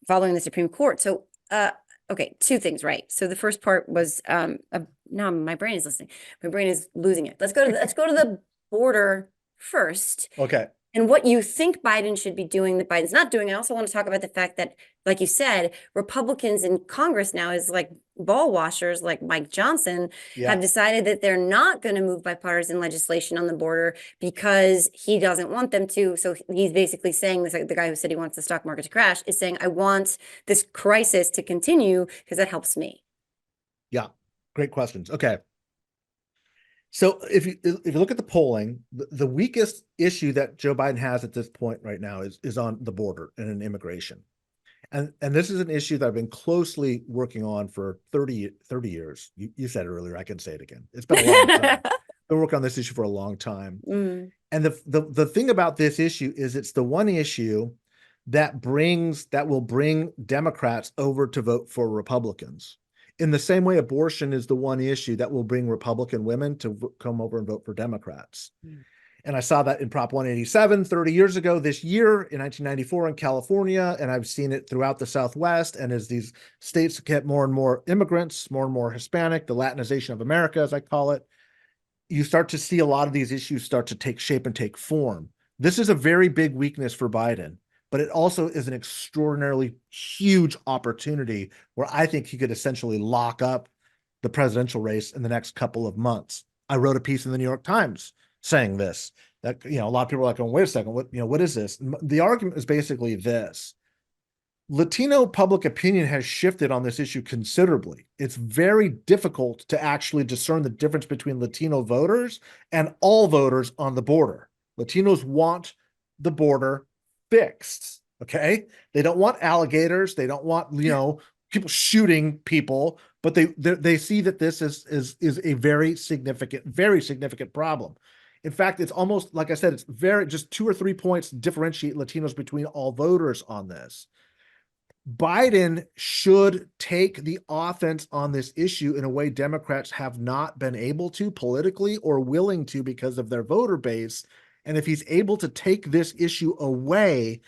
following the Supreme Court. So, okay, 2 things, right? So the first part was, no, my brain is listening. My brain is losing it. Let's go to the border first. Okay. And what you think Biden should be doing that Biden's not doing. I also want to talk about the fact that, like you said, Republicans in Congress now is like ball washers, like Mike Johnson, have decided that they're not going to move bipartisan legislation on the border because he doesn't want them to. So he's basically saying, this, like the guy who said he wants the stock market to crash is saying, I want this crisis to continue because that helps me. Yeah. Great questions. Okay. So if you look at the polling, the weakest issue that Joe Biden has at this point right now is on the border and in immigration. And this is an issue that I've been closely working on for 30 years. You said it earlier, I can say it again. It's been a long time. I've been working on this issue for a long time. And the thing about this issue is it's the one issue that will bring Democrats over to vote for Republicans. In the same way, abortion is the one issue that will bring Republican women to come over and vote for Democrats. And I saw that in Prop 187 30 years ago this year in 1994 in California, and I've seen it throughout the Southwest. And as these states get more and more immigrants, more and more Hispanic, the Latinization of America, as I call it, you start to see a lot of these issues start to take shape and take form. This is a very big weakness for Biden, but it also is an extraordinarily huge opportunity where I think he could essentially lock up the presidential race in the next couple of months. I wrote a piece in the New York Times saying this, that, a lot of people are like, oh, wait a second, what is this? The argument is basically this. Latino public opinion has shifted on this issue considerably. It's very difficult to actually discern the difference between Latino voters and all voters on the border. Latinos want the border fixed, okay? They don't want alligators. They don't want, people shooting people, but they see that this is a very significant problem. In fact, it's almost, like I said, it's just 2 or 3 points differentiate Latinos between all voters on this. Biden should take the offense on this issue in a way Democrats have not been able to politically or willing to because of their voter base. And if he's able to take this issue away,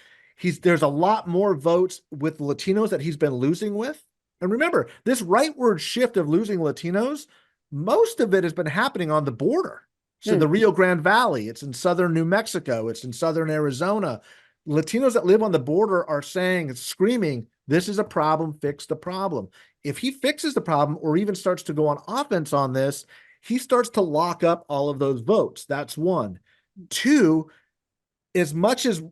there's a lot more votes with Latinos that he's been losing with. And remember, this rightward shift of losing Latinos, most of it has been happening on the border. So the Rio Grande Valley, it's in southern New Mexico, it's in southern Arizona. Latinos that live on the border are saying, screaming, this is a problem, fix the problem. If he fixes the problem or even starts to go on offense on this, he starts to lock up all of those votes. That's one. Two, as much as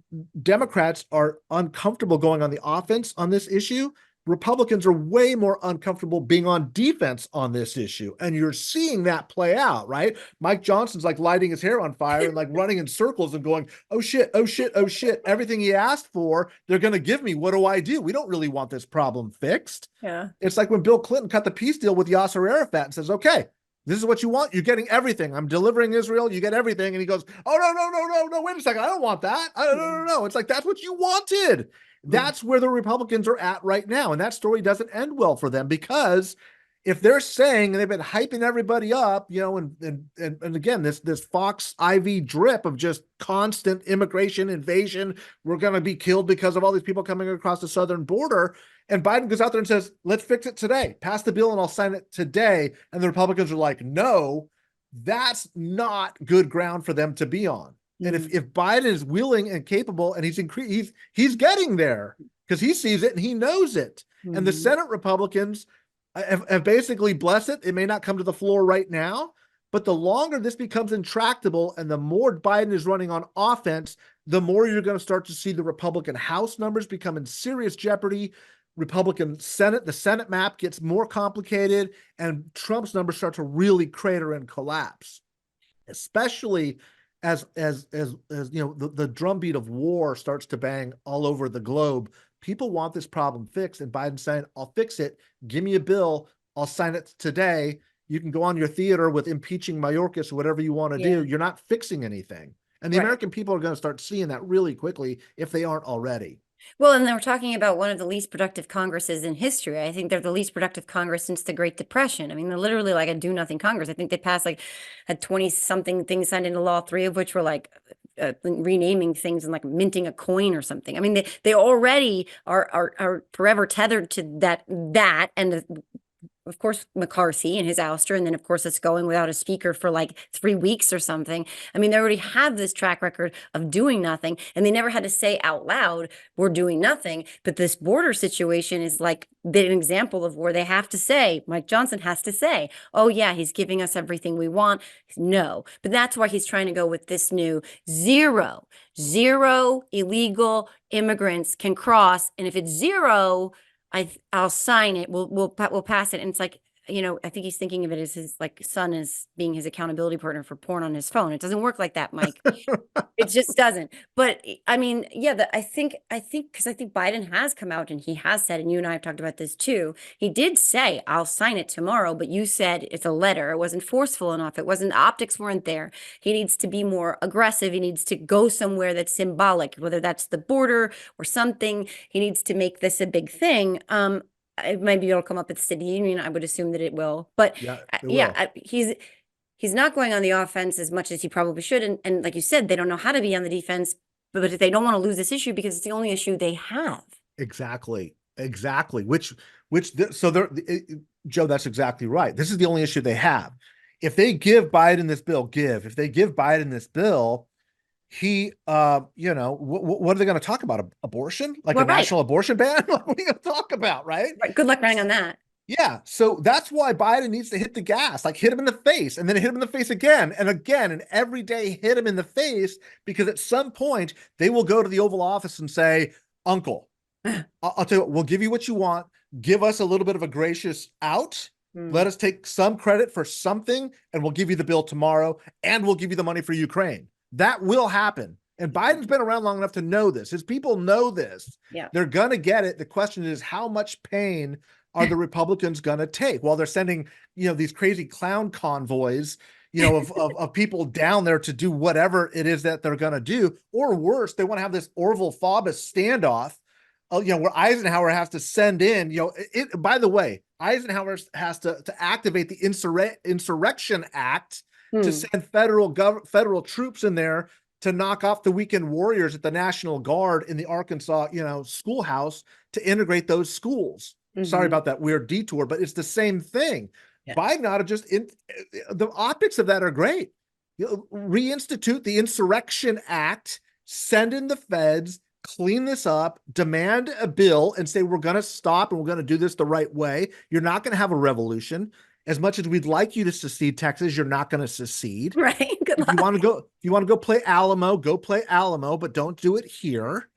Democrats are uncomfortable going on the offense on this issue, Republicans are way more uncomfortable being on defense on this issue. And you're seeing that play out, right? Mike Johnson's like lighting his hair on fire and like running in circles and going, oh shit, oh shit, oh shit. Everything he asked for, they're going to give me. What do I do? We don't really want this problem fixed. Yeah. It's like when Bill Clinton cut the peace deal with Yasser Arafat and says, okay, this is what you want. You're getting everything. I'm delivering Israel. You get everything. And he goes, oh, no, wait a second. I don't want that. No. It's like, that's what you wanted. That's where the Republicans are at right now. And that story doesn't end well for them, because if they're saying, and they've been hyping everybody up, and again, this Fox IV drip of just constant immigration invasion, we're going to be killed because of all these people coming across the southern border. And Biden goes out there and says, let's fix it today. Pass the bill and I'll sign it today. And the Republicans are like, no, that's not good ground for them to be on. And if Biden is willing and capable, and he's getting there because he sees it and he knows it. And the Senate Republicans have basically blessed it. It may not come to the floor right now, but the longer this becomes intractable and the more Biden is running on offense, the more you're going to start to see the Republican House numbers become in serious jeopardy. Republican Senate, the Senate map gets more complicated, and Trump's numbers start to really crater and collapse, especially as the drumbeat of war starts to bang all over the globe. People want this problem fixed, and Biden's saying, I'll fix it. Give me a bill. I'll sign it today. You can go on your theater with impeaching Mayorkas or whatever you want to do. You're not fixing anything. And the American people are going to start seeing that really quickly if they aren't already. Well, and we're talking about one of the least productive Congresses in history. I think they're the least productive Congress since the Great Depression. I mean, they're literally like a do-nothing Congress. I think they passed had 20-something things signed into law, 3 of which were renaming things and like minting a coin or something. I mean, they already are forever tethered to that and of course, McCarthy and his ouster, and then, of course, it's going without a speaker for 3 weeks or something. I mean, they already have this track record of doing nothing, and they never had to say out loud, we're doing nothing. But this border situation is an example of where they have to say, Mike Johnson has to say, oh, yeah, he's giving us everything we want. No. But that's why he's trying to go with this new zero illegal immigrants can cross. And if it's zero, I'll sign it. We'll pass it. And it's I think he's thinking of it as his son as being his accountability partner for porn on his phone. It doesn't work like that, Mike. It just doesn't. But I mean, yeah, I think because I think Biden has come out and he has said, and you and I have talked about this too. He did say, I'll sign it tomorrow, but you said it's a letter. It wasn't forceful enough. It wasn't, the optics weren't there. He needs to be more aggressive. He needs to go somewhere that's symbolic, whether that's the border or something. He needs to make this a big thing. Maybe it'll come up at the State of the Union. I would assume that it will. But he's not going on the offense as much as he probably should. And like you said, they don't know how to be on the defense, but they don't want to lose this issue because it's the only issue they have. Exactly. Joe, that's exactly right. This is the only issue they have. If they give Biden this bill, he, what are they going to talk about? Abortion? Like a Well, right. national abortion ban? Like, what are you going to talk about, right? Right. Good luck running on that. Yeah. So that's why Biden needs to hit the gas, like hit him in the face and then hit him in the face again and every day hit him in the face, because at some point they will go to the Oval Office and say, Uncle, I'll tell you what, we'll give you what you want. Give us a little bit of a gracious out. Let us take some credit for something, and we'll give you the bill tomorrow, and we'll give you the money for Ukraine. That will happen. And Biden's been around long enough to know this. His people know this. Yeah. They're going to get it. The question is, how much pain are the Republicans going to take while they're sending, these crazy clown convoys, of people down there to do whatever it is that they're going to do? Or worse, they want to have this Orville Faubus standoff, where Eisenhower has to send in, by the way, Eisenhower has to activate the Insurrection Act to send federal troops in there to knock off the weekend warriors at the National Guard in the Arkansas, schoolhouse to integrate those schools. Sorry about that weird detour, but it's the same thing. Yeah. Biden ought to the optics of that are great. Reinstitute the Insurrection Act, send in the feds, clean this up, demand a bill, and say, we're going to stop and we're going to do this the right way. You're not going to have a revolution. As much as we'd like you to secede Texas, you're not going to secede. Right. Good luck. If you want to go play Alamo, but don't do it here.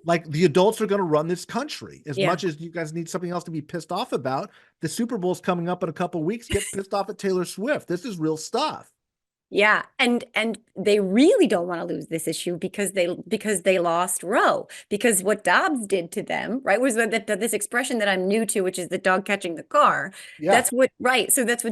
Like, the adults are going to run this country. As much as you guys need something else to be pissed off about, the Super Bowl's coming up in a couple of weeks. Get pissed off at Taylor Swift. This is real stuff. Yeah, and they really don't want to lose this issue because they lost Roe, because what Dobbs did to them, right, was this expression that I'm new to, which is the dog catching the car. Yeah. That's what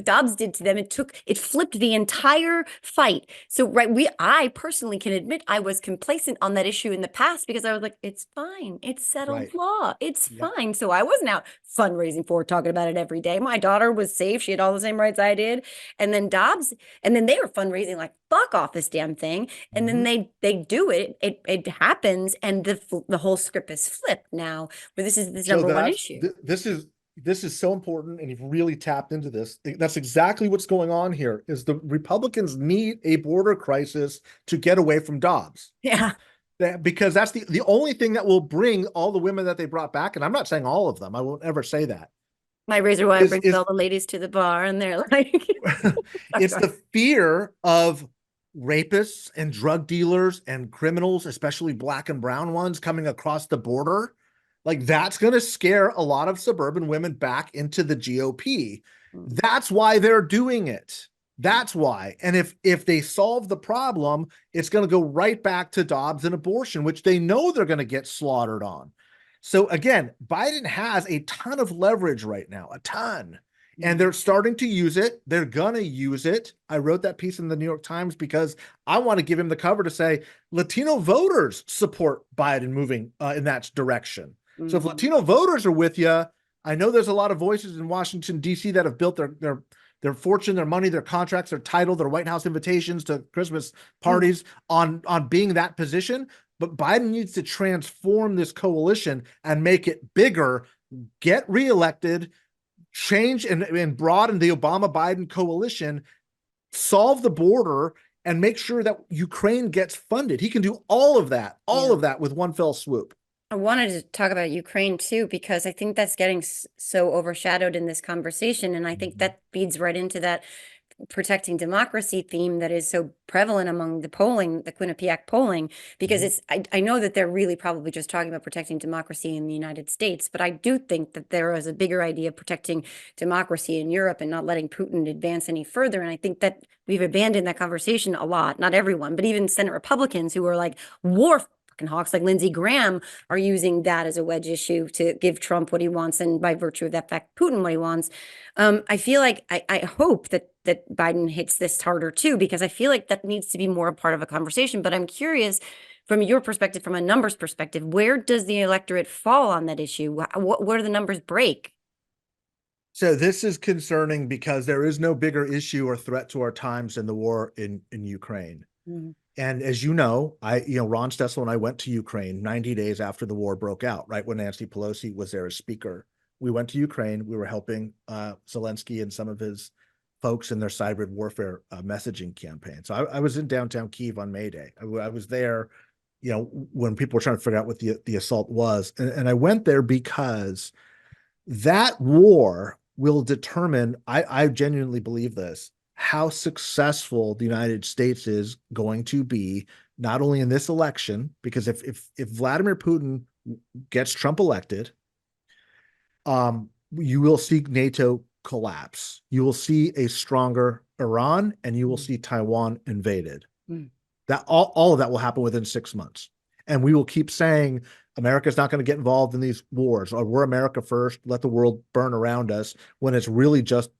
Dobbs did to them. It flipped the entire fight. So I personally can admit I was complacent on that issue in the past because I was like, it's fine, it's settled law, it's fine. So I wasn't out fundraising for it, talking about it every day. My daughter was safe; she had all the same rights I did. And then they were fundraising like fuck off this damn thing, and then they do it happens, and the whole script is flipped now, where this is the number one issue. This is so important, and you've really tapped into this. That's exactly what's going on here. Is the Republicans need a border crisis to get away from Dobbs. Yeah. Because that's the only thing that will bring all the women that they brought back, and I'm not saying all of them, I won't ever say that. My razor wire brings all the ladies to the bar, and they're like, it's the fear of rapists and drug dealers and criminals, especially black and brown ones, coming across the border. Like, that's going to scare a lot of suburban women back into the GOP. That's why they're doing it. That's why. And if they solve the problem, it's going to go right back to Dobbs and abortion, which they know they're going to get slaughtered on. So again, Biden has a ton of leverage right now, a ton, and they're starting to use it. They're going to use it. I wrote that piece in the New York Times because I want to give him the cover to say Latino voters support Biden moving in that direction. So if Latino voters are with you, I know there's a lot of voices in Washington, D.C. that have built their fortune, their money, their contracts, their title, their White House invitations to Christmas parties on being that position. But Biden needs to transform this coalition and make it bigger, get reelected, change and broaden the Obama-Biden coalition, solve the border, and make sure that Ukraine gets funded. He can do all of that with one fell swoop. I wanted to talk about Ukraine too, because I think that's getting so overshadowed in this conversation. And I think that feeds right into that protecting democracy theme that is so prevalent among the polling, the Quinnipiac polling, because I know that they're really probably just talking about protecting democracy in the United States, but I do think that there is a bigger idea of protecting democracy in Europe and not letting Putin advance any further. And I think that we've abandoned that conversation a lot. Not everyone, but even Senate Republicans who are like war fucking hawks like Lindsey Graham are using that as a wedge issue to give Trump what he wants, and by virtue of that fact, Putin what he wants. I feel like I hope that Biden hits this harder too, because I feel like that needs to be more a part of a conversation. But I'm curious, from your perspective, from a numbers perspective, where does the electorate fall on that issue? Where do the numbers break? So this is concerning because there is no bigger issue or threat to our times than the war in Ukraine. And as you know, Ron Stessel and I went to Ukraine 90 days after the war broke out, right when Nancy Pelosi was there as speaker. We went to Ukraine. We were helping Zelensky and some of his folks in their cyber warfare messaging campaign. So I was in downtown Kyiv on May Day. I was there, when people were trying to figure out what the assault was. And I went there because that war will determine, I genuinely believe this, how successful the United States is going to be, not only in this election, because if Vladimir Putin gets Trump elected, you will see NATO collapse. You will see a stronger Iran, and you will see Taiwan invaded. That all of that will happen within 6 months. And we will keep saying America's not going to get involved in these wars, or we're America first, let the world burn around us, when it's really just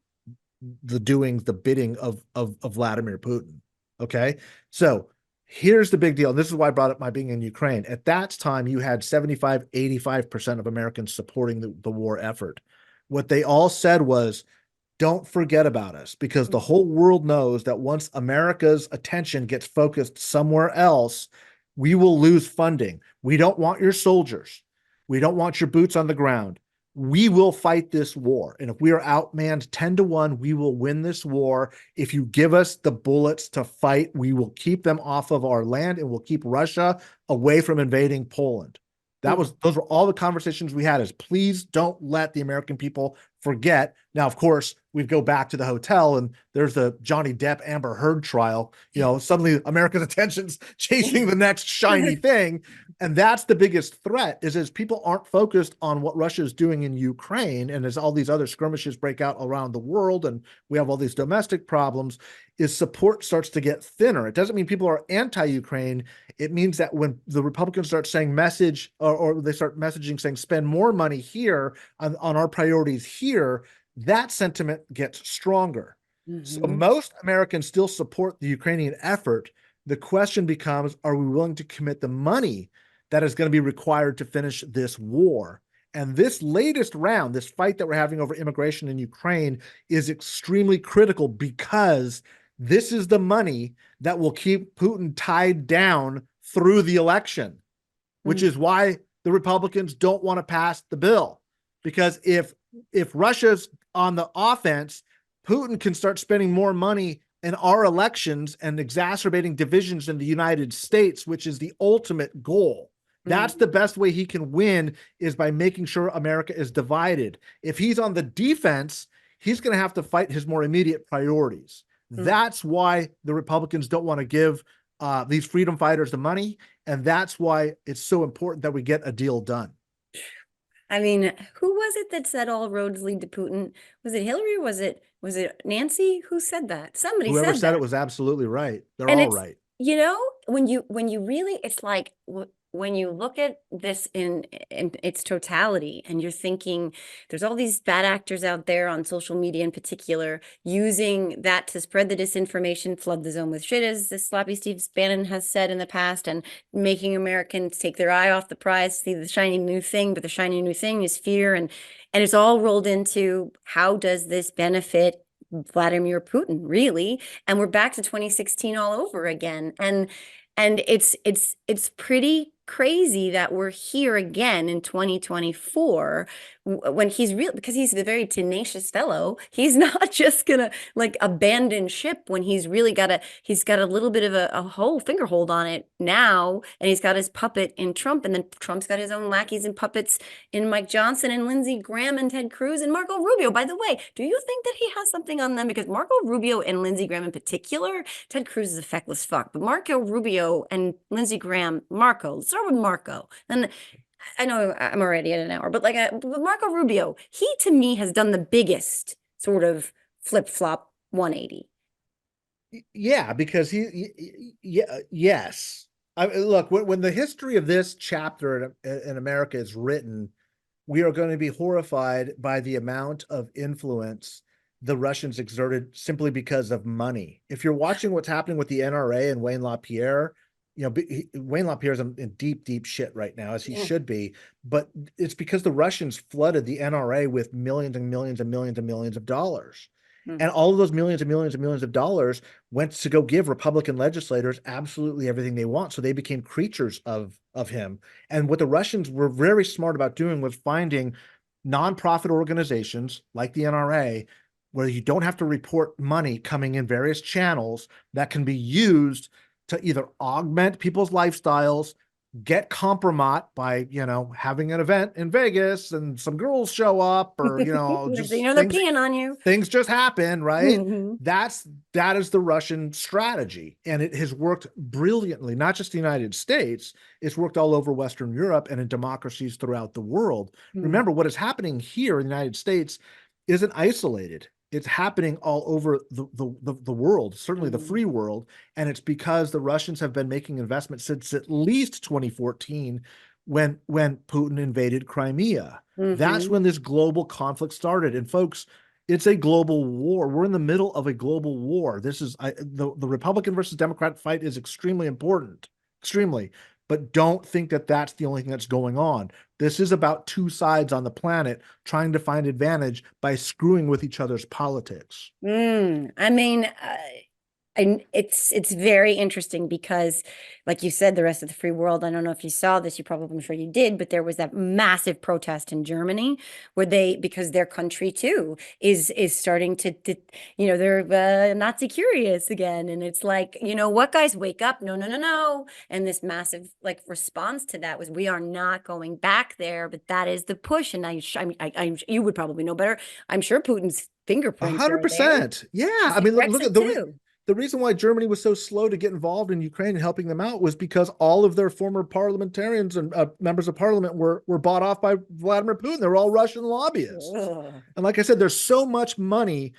the bidding of Vladimir Putin. Okay. So here's the big deal. And this is why I brought up my being in Ukraine. At that time, you had 75, 85% of Americans supporting the war effort. What they all said was, don't forget about us, because the whole world knows that once America's attention gets focused somewhere else, we will lose funding. We don't want your soldiers. We don't want your boots on the ground. We will fight this war. And if we are outmanned 10-1, we will win this war. If you give us the bullets to fight, we will keep them off of our land, and we'll keep Russia away from invading Poland. Those were all the conversations we had, is please don't let the American people forget. Now, of course, we go back to the hotel and there's the Johnny Depp Amber Heard trial. Suddenly America's attention's chasing the next shiny thing. And that's the biggest threat, is people aren't focused on what Russia is doing in Ukraine. And as all these other skirmishes break out around the world, and we have all these domestic problems, is support starts to get thinner. It doesn't mean people are anti-Ukraine. It means that when the Republicans start saying or they start messaging saying spend more money here on our priorities here, that sentiment gets stronger. So most Americans still support the Ukrainian effort. The question becomes, are we willing to commit the money that is going to be required to finish this war? And this latest round, this fight that we're having over immigration in Ukraine, is extremely critical, because this is the money that will keep Putin tied down through the election, which is why the Republicans don't want to pass the bill. Because if Russia's on the offense, Putin can start spending more money in our elections and exacerbating divisions in the United States, which is the ultimate goal. That's the best way he can win, is by making sure America is divided. If he's on the defense, he's going to have to fight his more immediate priorities. That's why the Republicans don't want to give these freedom fighters the money. And that's why it's so important that we get a deal done. I mean, who was it that said all roads lead to Putin? Was it Hillary, or was it Nancy? Who said that? Somebody said that. Whoever said it was absolutely right. They're And all it's, right. when you really, it's like when you look at this in its totality, and you're thinking there's all these bad actors out there on social media in particular, using that to spread the disinformation, flood the zone with shit, as the sloppy Steve Bannon has said in the past, and making Americans take their eye off the prize, see the shiny new thing, but the shiny new thing is fear. And it's all rolled into, how does this benefit Vladimir Putin, really? And we're back to 2016 all over again. And it's pretty crazy that we're here again in 2024, when he's real, because he's a very tenacious fellow. He's not just gonna abandon ship when he's really got a little bit of a whole finger hold on it now, and he's got his puppet in Trump, and then Trump's got his own lackeys and puppets in Mike Johnson and Lindsey Graham and Ted Cruz and Marco Rubio. By the way, do you think that he has something on them? Because Marco Rubio and Lindsey Graham in particular, Ted Cruz is a feckless fuck, but Marco Rubio and Lindsey Graham, let's start with Marco. And I know I'm already at an hour, but Marco Rubio, he to me has done the biggest sort of flip-flop 180. Yeah, because yes. Look, when the history of this chapter in America is written, we are going to be horrified by the amount of influence the Russians exerted simply because of money. If you're watching what's happening with the NRA and Wayne LaPierre, Wayne LaPierre is in deep, deep shit right now, as he should be. But it's because the Russians flooded the NRA with millions and millions and millions and millions of dollars. And all of those millions and millions and millions of dollars went to go give Republican legislators absolutely everything they want. So they became creatures of him. And what the Russians were very smart about doing was finding nonprofit organizations like the NRA where you don't have to report money coming in various channels that can be used to either augment people's lifestyles, get compromat by, having an event in Vegas and some girls show up, or, Next thing you just know, they're peeing on you. things just happen, right? Mhm. That is the Russian strategy. And it has worked brilliantly, not just the United States, it's worked all over Western Europe and in democracies throughout the world. Remember, what is happening here in the United States isn't isolated. It's happening all over the world, certainly the free world. And it's because the Russians have been making investments since at least 2014 when Putin invaded Crimea. That's when this global conflict started. And folks, it's a global war. We're in the middle of a global war. This is the Republican versus Democrat fight is extremely important, extremely. But don't think that that's the only thing that's going on. This is about two sides on the planet trying to find advantage by screwing with each other's politics. I mean, and it's very interesting because, like you said, the rest of the free world, I don't know if you saw this, I'm sure you did, but there was that massive protest in Germany where because their country too is starting to they're Nazi curious again. And it's like, what, guys, wake up. No. And this massive response to that was, we are not going back there, but that is the push. And you would probably know better. I'm sure Putin's fingerprints are there. 100%. Yeah. I mean, look at the reason why Germany was so slow to get involved in Ukraine and helping them out was because all of their former parliamentarians and members of parliament were bought off by Vladimir Putin. They're all Russian lobbyists. Ugh. And like I said, there's so much money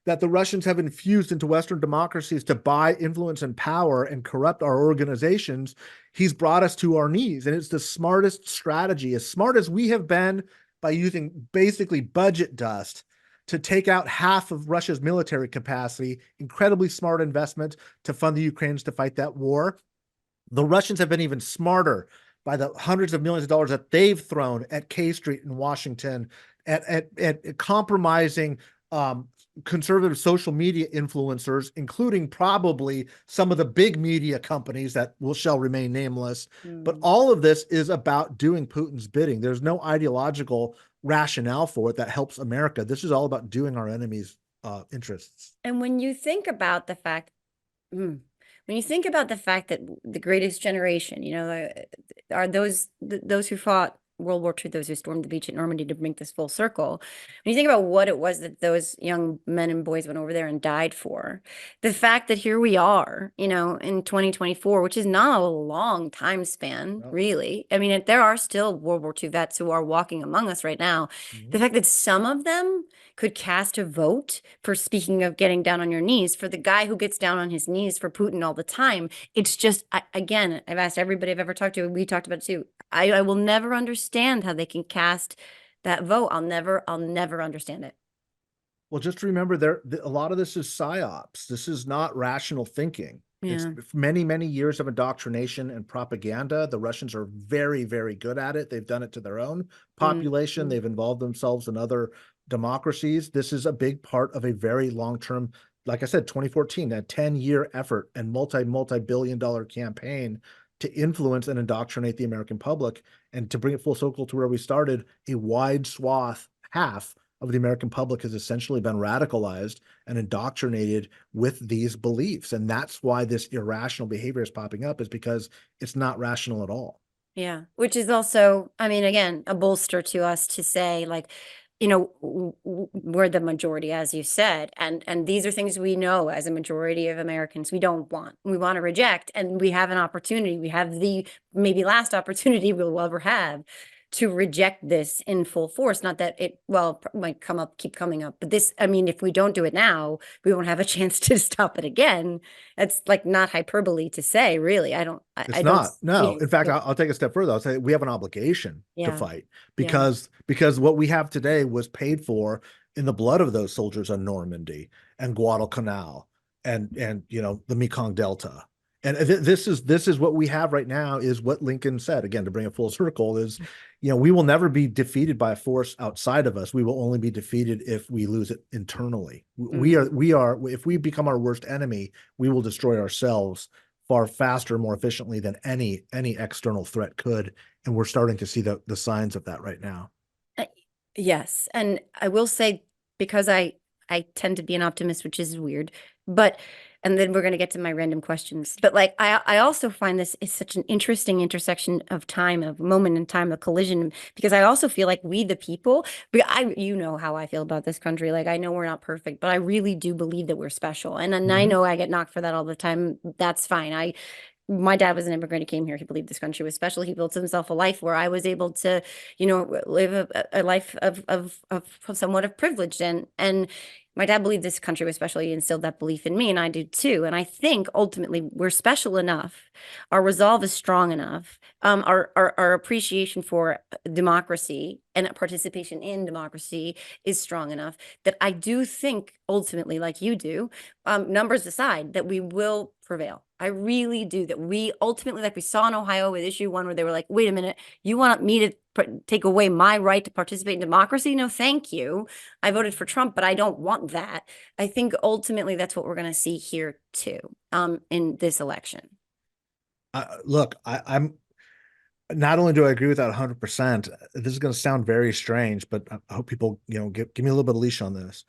that the Russians have infused into Western democracies to buy influence and power and corrupt our organizations. He's brought us to our knees. And it's the smartest strategy, as smart as we have been by using basically budget dust to take out half of Russia's military capacity, incredibly smart investment to fund the Ukrainians to fight that war. The Russians have been even smarter by the hundreds of millions of dollars that they've thrown at K Street in Washington, at compromising conservative social media influencers, including probably some of the big media companies that shall remain nameless. But all of this is about doing Putin's bidding. There's no ideological rationale for it that helps America. This is all about doing our enemies' interests. And when you think about the fact, that the greatest generation, are those who fought World War II, those who stormed the beach at Normandy to make this full circle. When you think about what it was that those young men and boys went over there and died for, the fact that here we are, in 2024, which is not a long time span, really. I mean, there are still World War II vets who are walking among us right now. The fact that some of them could cast a vote for, speaking of getting down on your knees, for the guy who gets down on his knees for Putin all the time. It's just, again, I've asked everybody I've ever talked to, we talked about it too. I will never understand how they can cast that vote. I'll never understand it. Well, just remember, a lot of this is psyops. This is not rational thinking. Yeah. It's many, many years of indoctrination and propaganda. The Russians are very, very good at it. They've done it to their own population. They've involved themselves in other democracies. This is a big part of a very long-term, like I said, 2014, a 10-year effort and multi-billion-dollar campaign to influence and indoctrinate the American public, and to bring it full circle to where we started. A wide swath, half of the American public, has essentially been radicalized and indoctrinated with these beliefs. And that's why this irrational behavior is popping up, is because it's not rational at all. Yeah. Which is also, I mean, again, a bolster to us to say, like, we're the majority, as you said, and these are things we know as a majority of Americans we want to reject, and we have an opportunity. We have the maybe last opportunity we'll ever have to reject this in full force. Not that it might keep coming up, but this, I mean, if we don't do it now, we won't have a chance to stop it again. That's like not hyperbole to say, really. It's not. No. In fact, I'll take a step further. I'll say we have an obligation to fight, because what we have today was paid for in the blood of those soldiers on Normandy and Guadalcanal and the Mekong Delta. And this is what we have right now, is what Lincoln said, again, to bring it full circle, is, we will never be defeated by a force outside of us. We will only be defeated if we lose it internally. We are, if we become our worst enemy, we will destroy ourselves far faster, more efficiently than any external threat could. And we're starting to see the signs of that right now. Yes. And I will say, because I I tend to be an optimist, which is weird. But and then we're going to get to my random questions. But like I also find this is such an interesting intersection of time, of moment in time, of collision, because I also feel like we the people, you know how I feel about this country. Like I know we're not perfect, but I really do believe that we're special. And I Mhm. know I get knocked for that all the time. That's fine. My dad was an immigrant. He came here. He believed this country was special. He built himself a life where I was able to, live a life of somewhat of privilege. And my dad believed this country was special. He instilled that belief in me, and I do too. And I think ultimately we're special enough. Our resolve is strong enough. Our appreciation for democracy and participation in democracy is strong enough that I do think ultimately, like you do, numbers aside, that we will prevail. I really do. That we ultimately, like we saw in Ohio with issue one, where they were like, wait a minute, you want me to take away my right to participate in democracy? No, thank you. I voted for Trump, but I don't want that. I think ultimately that's what we're going to see here too, in this election. Look, I'm not only do I agree with that 100%, this is going to sound very strange, but I hope people, give me a little bit of leash on this.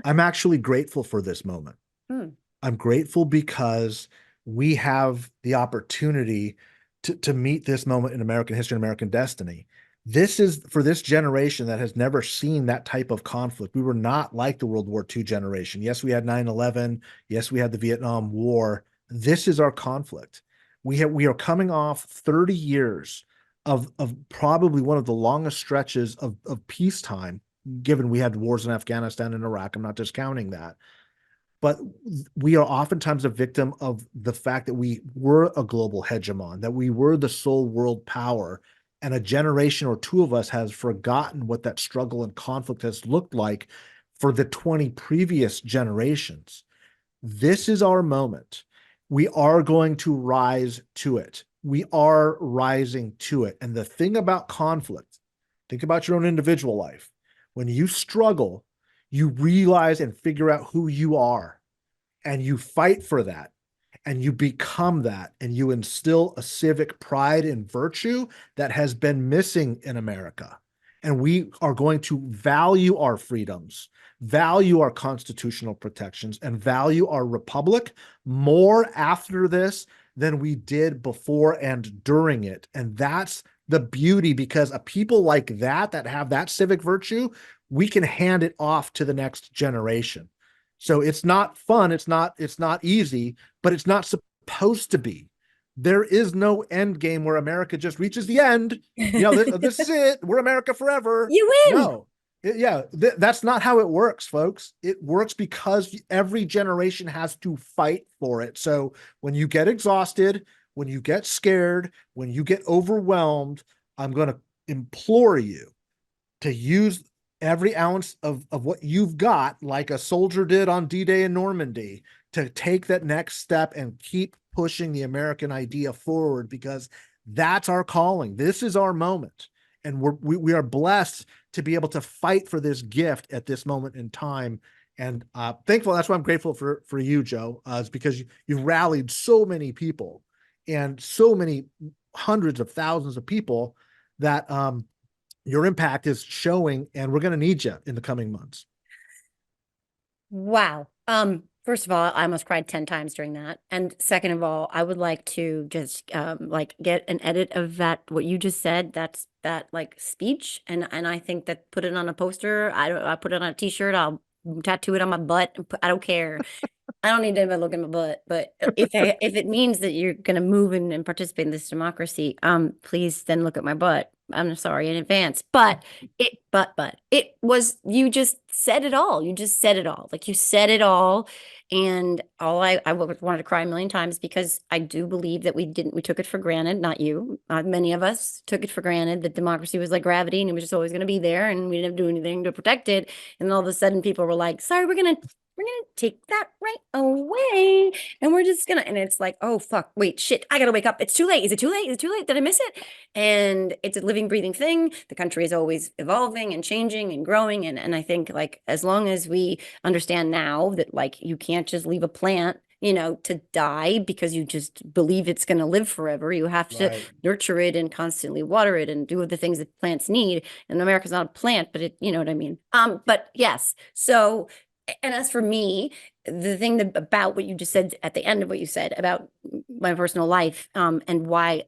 I'm actually grateful for this moment. Hmm. I'm grateful because we have the opportunity to meet this moment in American history and American destiny. This is for this generation that has never seen that type of conflict. We were not like the World War II generation. Yes, we had 9/11. Yes, we had the Vietnam War. This is our conflict. We are coming off 30 years of probably one of the longest stretches of peacetime, given we had wars in Afghanistan and Iraq. I'm not discounting that, but we are oftentimes a victim of the fact that we were a global hegemon, that we were the sole world power, and a generation or two of us has forgotten what that struggle and conflict has looked like for the 20 previous generations. This is our moment. We are going to rise to it. We are rising to it. And the thing about conflict, think about your own individual life. When you struggle, you realize and figure out who you are, and you fight for that, and you become that, and you instill a civic pride and virtue that has been missing in America. And we are going to value our freedoms, value our constitutional protections, and value our republic more after this than we did before and during it. And that's the beauty, because a people like that have that civic virtue, we can hand it off to the next generation. So it's not fun, it's not easy, but it's not supposed to be. There is no end game where America just reaches the end. This is it. We're America forever. You win. No. That's not how it works, folks. It works because every generation has to fight for it. So when you get exhausted, when you get scared, when you get overwhelmed, I'm going to implore you to use every ounce of what you've got, like a soldier did on D-Day in Normandy, to take that next step and keep pushing the American idea forward, because that's our calling. This is our moment. And we are blessed to be able to fight for this gift at this moment in time. And thankful. That's why I'm grateful for you, Joe, is because you've rallied so many people and so many hundreds of thousands of people that your impact is showing, and we're going to need you in the coming months. Wow. First of all, I almost cried 10 times during that. And second of all, I would like to just like get an edit of that what you just said. That's that like speech. And I think that put it on a poster. I put it on a t-shirt. I'll tattoo it on my butt. I don't care. I don't need anybody looking at my butt, but if it means that you're gonna move and participate in this democracy, please then look at my butt. I'm sorry in advance, but it was, you just said it all. You just said it all. Like you said it all, and all I wanted to cry a million times, because I do believe that we took it for granted. Not you, many of us took it for granted that democracy was like gravity and it was just always going to be there, and we didn't do anything to protect it. And all of a sudden, people were like, "Sorry, we're gonna take that right away, and we're just gonna," and it's like, oh fuck, wait, shit, I gotta wake up, it's too late. Is it too late? Is it too late? Did I miss it? And it's a living, breathing thing. The country is always evolving and changing and growing, and I think, like, as long as we understand now that, like, you can't just leave a plant, to die because you just believe it's going to live forever. You have to Right. nurture it and constantly water it and do the things that plants need. And America's not a plant, but it, you know what I mean? But yes, so And as for me, the thing about what you just said at the end of what you said about my personal life, and why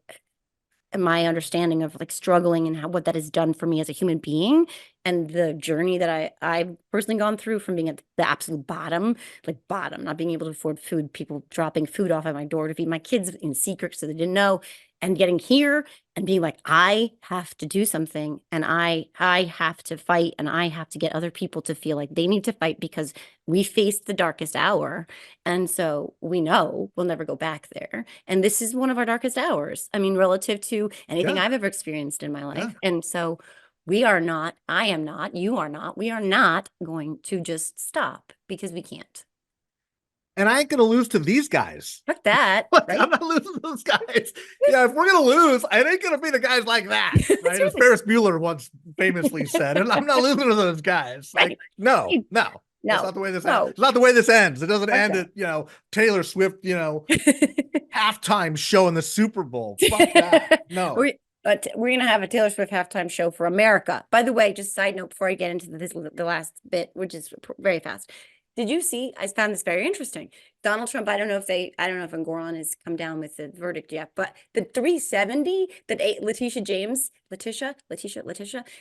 my understanding of like struggling and what that has done for me as a human being, and the journey that I've personally gone through from being at the absolute bottom, like bottom, not being able to afford food, people dropping food off at my door to feed my kids in secret so they didn't know, and getting here and being like, I have to do something, and I have to fight, and I have to get other people to feel like they need to fight because we faced the darkest hour. And so we know we'll never go back there. And this is one of our darkest hours. I mean, relative to anything Yeah. I've ever experienced in my life. Yeah. And so we are not, I am not, you are not, we are not going to just stop because we can't. And I ain't gonna lose to these guys. Fuck that. Like, Right? I'm not losing to those guys. Yeah, if we're gonna lose, it ain't gonna be the guys like that, right? As Ferris Bueller once famously said, and I'm not losing to those guys. Like, Right. no, Right. no. No. That's not the way this No. ends. It's not the way this ends. It doesn't Fuck end that. at, Taylor Swift, halftime show in the Super Bowl. Fuck that. No. But we're going to have a Taylor Swift halftime show for America. By the way, just side note before I get into the last bit, which is very fast. Did you see? I found this very interesting. Donald Trump, I don't know if Engoron has come down with the verdict yet, but the 370 that Letitia,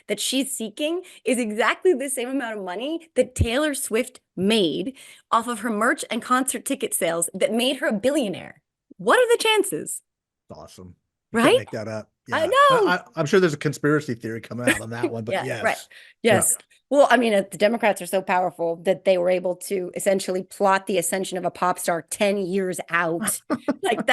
that she's seeking is exactly the same amount of money that Taylor Swift made off of her merch and concert ticket sales that made her a billionaire. What are the chances? Awesome. You Right? can't make that up. Yeah. I know. I'm sure there's a conspiracy theory coming out on that one, but Yeah, yes. right. Yes. Yeah. Well, I mean, the Democrats are so powerful that they were able to essentially plot the ascension of a pop star 10 years out. Like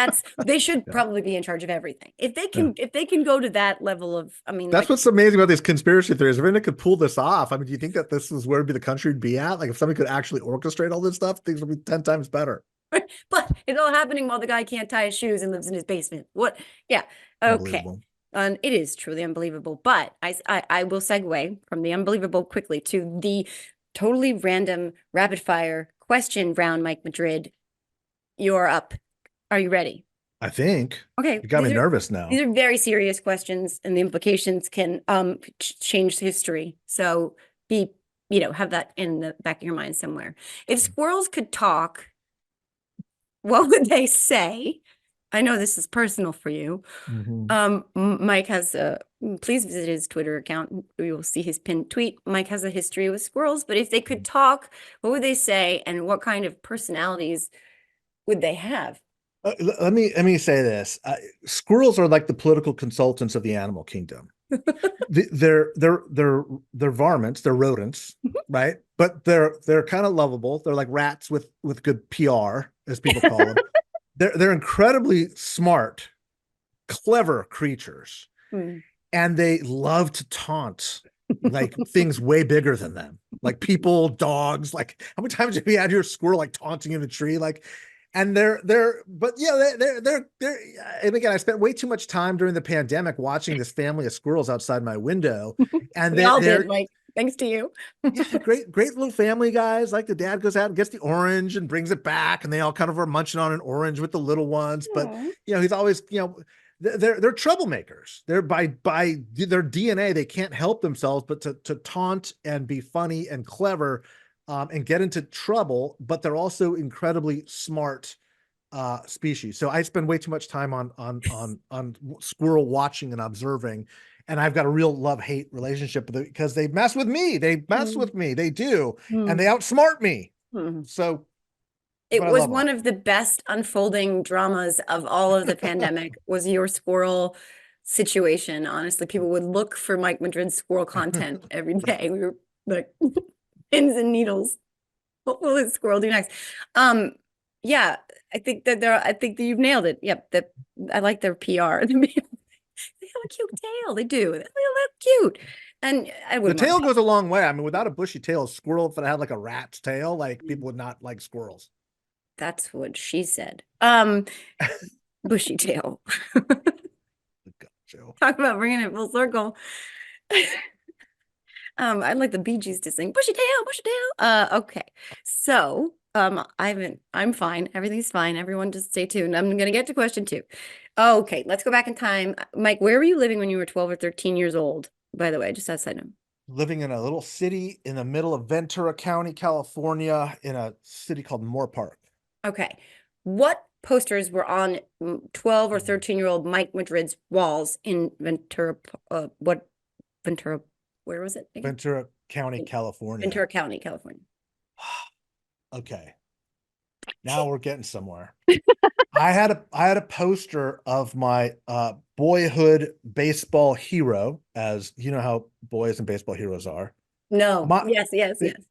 they should probably be in charge of everything. If they can go to that level of, I mean, that's what's amazing about these conspiracy theories. If anyone could pull this off, I mean, do you think that this is where the country would be at? Like if somebody could actually orchestrate all this stuff, things would be 10 times better. But it's all happening while the guy can't tie his shoes and lives in his basement. What? Yeah. Okay. And it is truly unbelievable. But I will segue from the unbelievable quickly to the totally random rapid fire question round. Mike Madrid, you're up. Are you ready? I think. Okay. You got me nervous now. These are very serious questions, and the implications can change history. So have that in the back of your mind somewhere. If squirrels could talk, what would they say? I know this is personal for you. Mike has please visit his Twitter account. You will see his pinned tweet. Mike has a history with squirrels, but if they could talk, what would they say, and what kind of personalities would they have? Let me say this: squirrels are like the political consultants of the animal kingdom. They're varmints, they're rodents, right? But they're kind of lovable. They're like rats with good PR, as people call them. They're incredibly smart, clever creatures, and they love to taunt like things way bigger than them, like people, dogs. Like how many times have you had your squirrel like taunting in a tree, like? And they're and again, I spent way too much time during the pandemic watching this family of squirrels outside my window, and we all did, like, thanks to you. Yeah, great little family guys. Like the dad goes out and gets the orange and brings it back, and they all kind of are munching on an orange with the little ones. But he's always, they're troublemakers. They're by their DNA, they can't help themselves but to taunt and be funny and clever, and get into trouble. But they're also incredibly smart species. So I spend way too much time on squirrel watching and observing. And I've got a real love-hate relationship with it because they mess with me. They mess with me. They do. And they outsmart me. So it was one of the best unfolding dramas of all of the pandemic was your squirrel situation. Honestly, people would look for Mike Madrid's squirrel content every day. We were like pins and needles. What will this squirrel do next? Yeah, I think that you've nailed it. Yep. I like their PR. They have a cute tail. They do. They look cute. And the tail goes a long way. I mean, without a bushy tail, a squirrel, if it had like a rat's tail, like people would not like squirrels. That's what she said. Bushy tail. Talk about bringing it full circle. I'd like the Bee Gees to sing bushy tail. Okay. So I'm fine. Everything's fine. Everyone just stay tuned. I'm going to get to question 2. Okay. Let's go back in time. Mike, where were you living when you were 12 or 13 years old? By the way, just as a side note. living in a little city in the middle of Ventura County, California, in a city called Moore Park. Okay. What posters were on 12 or 13-year-old Mike Madrid's walls in Ventura, Ventura, where was it again? Ventura County, California. Ventura County, California. Okay. Now we're getting somewhere. I had a poster of my boyhood baseball hero, as you know how boys and baseball heroes are. No. Yes.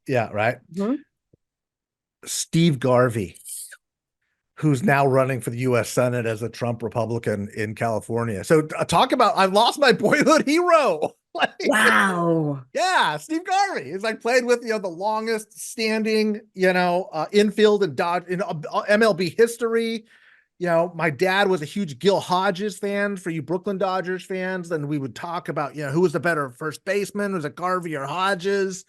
Yeah, right. Mhm. Steve Garvey, who's now running for the U.S. Senate as a Trump Republican in California. So talk about, I've lost my boyhood hero. Like, Wow. yeah, Steve Garvey. He's like played with, the longest standing, infield and dodge in MLB history. My dad was a huge Gil Hodges fan, for you Brooklyn Dodgers fans. And we would talk about, who was the better first baseman? Was it Garvey or Hodges?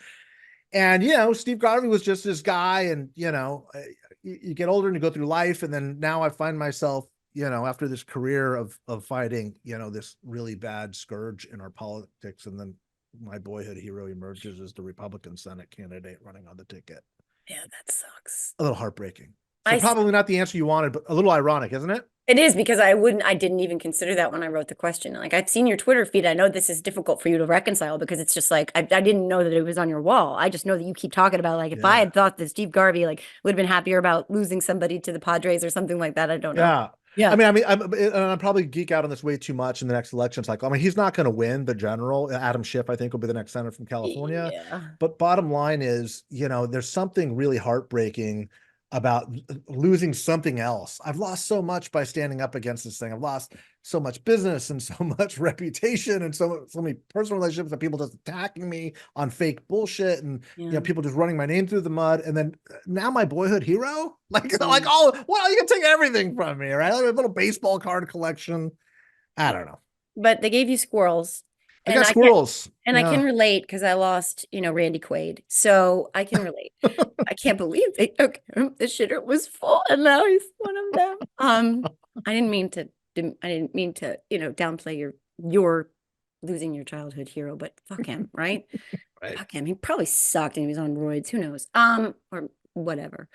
And, Steve Garvey was just this guy. And, you get older and you go through life. And then now I find myself, after this career of fighting, this really bad scourge in our politics. And then my boyhood hero emerges as the Republican Senate candidate running on the ticket. Yeah, that sucks. A little heartbreaking. So probably not the answer you wanted, but a little ironic, isn't it? It is, because I didn't even consider that when I wrote the question. Like, I'd seen your Twitter feed. I know this is difficult for you to reconcile, because it's just like, I didn't know that it was on your wall. I just know that you keep talking about, like, if I had thought that Steve Garvey, like, would have been happier about losing somebody to the Padres or something like that. I don't know. Yeah. Yeah. I'm probably geek out on this way too much in the next election cycle. He's not going to win the general. Adam Schiff, I think, will be the next senator from California. Yeah. But bottom line is, there's something really heartbreaking about losing something else. I've lost so much by standing up against this thing. I've lost so much business and so much reputation and so many personal relationships, that people just attacking me on fake bullshit, and people just running my name through the mud. And then now my boyhood hero, well, you can take everything from me, right? Like a little baseball card collection. I don't know. But they gave you squirrels. I got squirrels. I can relate, because I lost, Randy Quaid. So I can relate. I can't believe they took him. The shitter was full, and now he's one of them. I didn't mean to, downplay your losing your childhood hero, but fuck him, right? Right. Fuck him. He probably sucked and he was on roids. Who knows? Or whatever.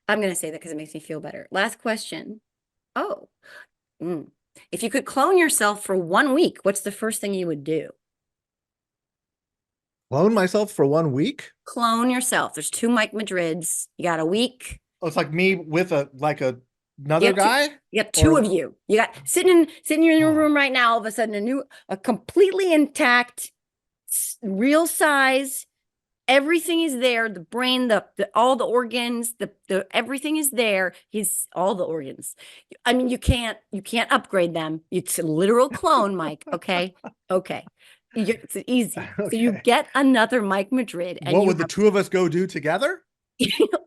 I'm gonna say that because it makes me feel better. Last question. Oh. If you could clone yourself for 1 week, what's the first thing you would do? Clone myself for 1 week? Clone yourself. There's 2 Mike Madrids. You got a week. Oh, it's like me with another guy? You got 2 of you. You got sitting in your room right now, all of a sudden a completely intact, real size. Everything is there. The brain, all the organs, the everything is there. He's all the organs. You can't upgrade them. It's a literal clone, Mike. Okay. It's easy. Okay. So you get another Mike Madrid. And what would the 2 of us go do together?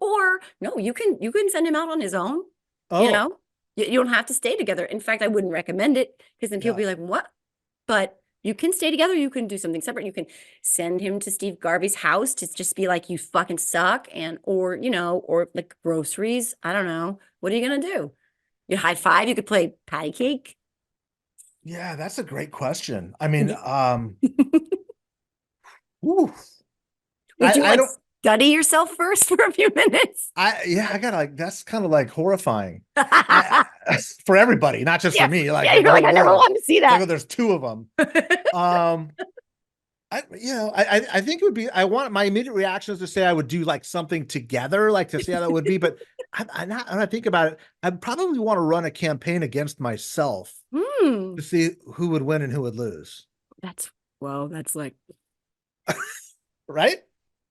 Or no, you can send him out on his own. Oh. You don't have to stay together. In fact, I wouldn't recommend it, because then people be like, what? But you can stay together. You can do something separate. You can send him to Steve Garvey's house to just be like, you fucking suck. Or like groceries. I don't know. What are you going to do? You high five. You could play patty cake. Yeah, that's a great question. Ooh. Would you study yourself first for a few minutes? I gotta that's kind of like horrifying for everybody, not just for me. I never want to see that. There's 2 of them. I think it would be, my immediate reaction is to say I would do like something together, like to see how that would be. But when I think about it, I'd probably want to run a campaign against myself to see who would win and who would lose. That's like, right?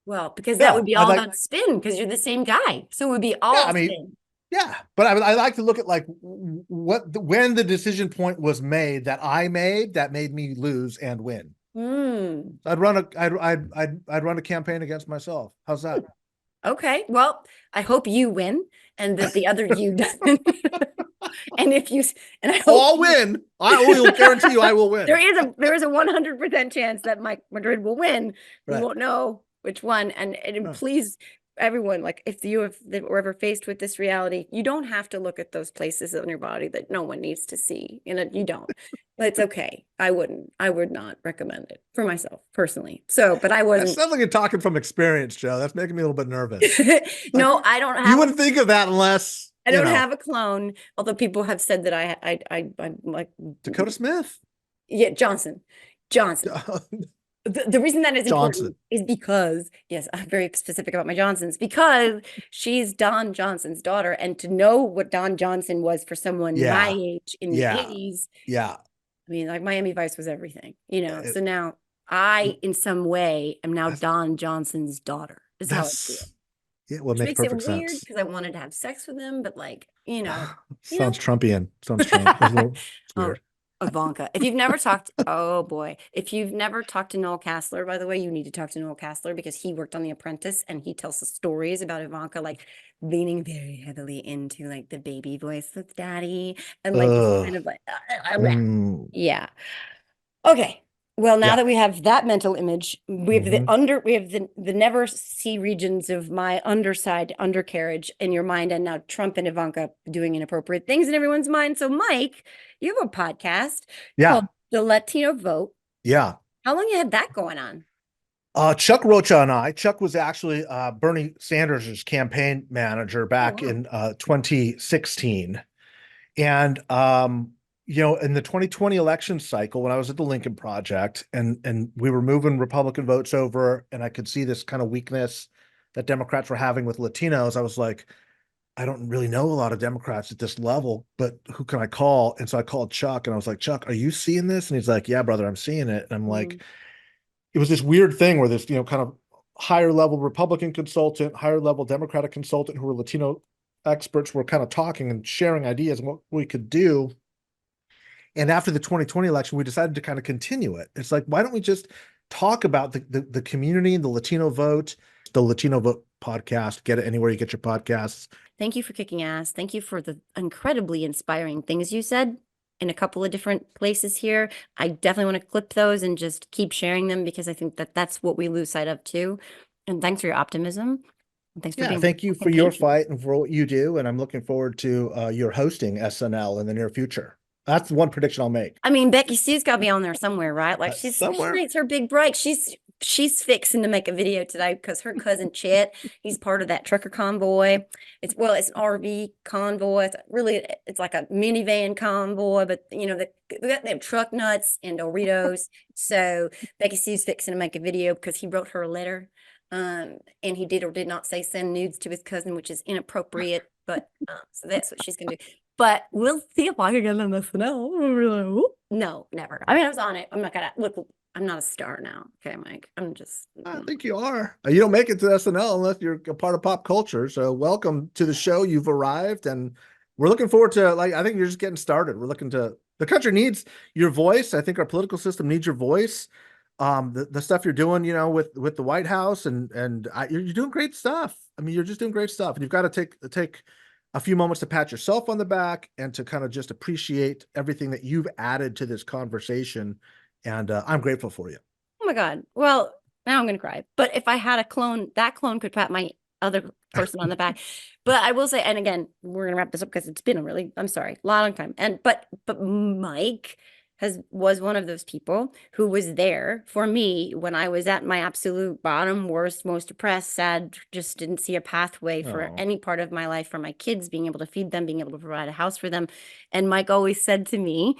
Well, because that would be all about spin, because you're the same guy. So it would be all spin. Yeah, but I like to look at like when the decision point was made that made me lose and win. I'd run a campaign against myself. How's that? Okay. Well, I hope you win and that the other you doesn't. And I hope I'll win. I will guarantee you I will win. There is a 100% chance that Mike Madrid will win. We won't know which one. And please everyone, like if were ever faced with this reality, you don't have to look at those places on your body that no one needs to see. You don't. But it's okay. I would not recommend it for myself personally. So, but I That wasn't. sounds like you're talking from experience, Joe. That's making me a little bit nervous. Like, No, I don't you have. wouldn't think of that unless, I don't have a clone. Although people have said that I'm like Dakota Smith. yeah, Johnson. The reason that is important Johnson. is because, yes, I'm very specific about my Johnsons, because she's Don Johnson's daughter. And to know what Don Johnson was for someone my Yeah. age in the Yeah. 80s, Yeah. I mean, like Miami Vice was everything, It- So now I, in some way, am now Don Johnson's daughter, is how I feel. Yeah, well, it Which makes makes it perfect weird sense. because I wanted to have sex with him, but like, Sounds Trumpian. Sounds Trump. It's Oh, weird. Ivanka. If you've never talked, oh boy, if you've never talked to Noel Castler, by the way, you need to talk to Noel Castler because he worked on The Apprentice and he tells us stories about Ivanka, like leaning very heavily into like the baby voice with daddy and like just kind Ugh. of like, Mm. yeah. Okay. Well, now Yeah. that we have that mental image, we have Mhm. we have the never see regions of my undercarriage in your mind, and now Trump and Ivanka doing inappropriate things in everyone's mind. So, Mike, you have a podcast called Yeah. The Latino Vote. Yeah. How long you had that going on? Chuck Rocha and Chuck was actually Bernie Sanders' campaign manager back Wow. in 2016. And in the 2020 election cycle, when I was at the Lincoln Project and we were moving Republican votes over, and I could see this kind of weakness that Democrats were having with Latinos, I was like, I don't really know a lot of Democrats at this level, but who can I call? And so I called Chuck and I was like, Chuck, are you seeing this? And he's like, yeah, brother, I'm seeing it. And I'm like, it was this weird thing where this, kind of higher level Republican consultant, higher level Democratic consultant who were Latino experts were kind of talking and sharing ideas and what we could do. And after the 2020 election, we decided to kind of continue it. It's like, why don't we just talk about the community, the Latino vote podcast? Get it anywhere you get your podcasts. Thank you for kicking ass. Thank you for the incredibly inspiring things you said in a couple of different places here. I definitely want to clip those and just keep sharing them because I think that that's what we lose sight of too. And thanks for your optimism. And thanks for being Thank you for your fight and for what you do. And I'm looking forward to your hosting SNL in the near future. That's one prediction I'll make. I mean, Becky Sue's got to be on there somewhere, right? Like she somewhere. makes her big break. She's fixing to make a video today because her cousin Chet, he's part of that trucker convoy. It's an RV convoy. It's like a minivan convoy, but they have truck nuts and Doritos. So Becky Sue's fixing to make a video because he wrote her a letter. And he did or did not say send nudes to his cousin, which is inappropriate. But so that's what she's gonna do. But we'll see if I can get on SNL. No, never. I mean, I was on it. I'm not gonna look. I'm not a star now. Okay, Mike. I'm just. I think you are. You don't make it to SNL unless you're a part of pop culture. So welcome to the show. You've arrived, and we're looking forward to. I think you're just getting started. The country needs your voice. I think our political system needs your voice. The stuff you're doing, with the White House and you're doing great stuff. I mean, you're just doing great stuff, and you've got to take a few moments to pat yourself on the back and to kind of just appreciate everything that you've added to this conversation. And I'm grateful for you. Oh my God. Well, now I'm going to cry. But if I had a clone, that clone could pat my other person on the back. But I will say, and again, we're going to wrap this up because it's been I'm sorry, long time. But Mike was one of those people who was there for me when I was at my absolute bottom, worst, most depressed, sad, just didn't see a pathway for any part of my life, for my kids, being able to feed them, being able to provide a house for them. And Mike always said to me,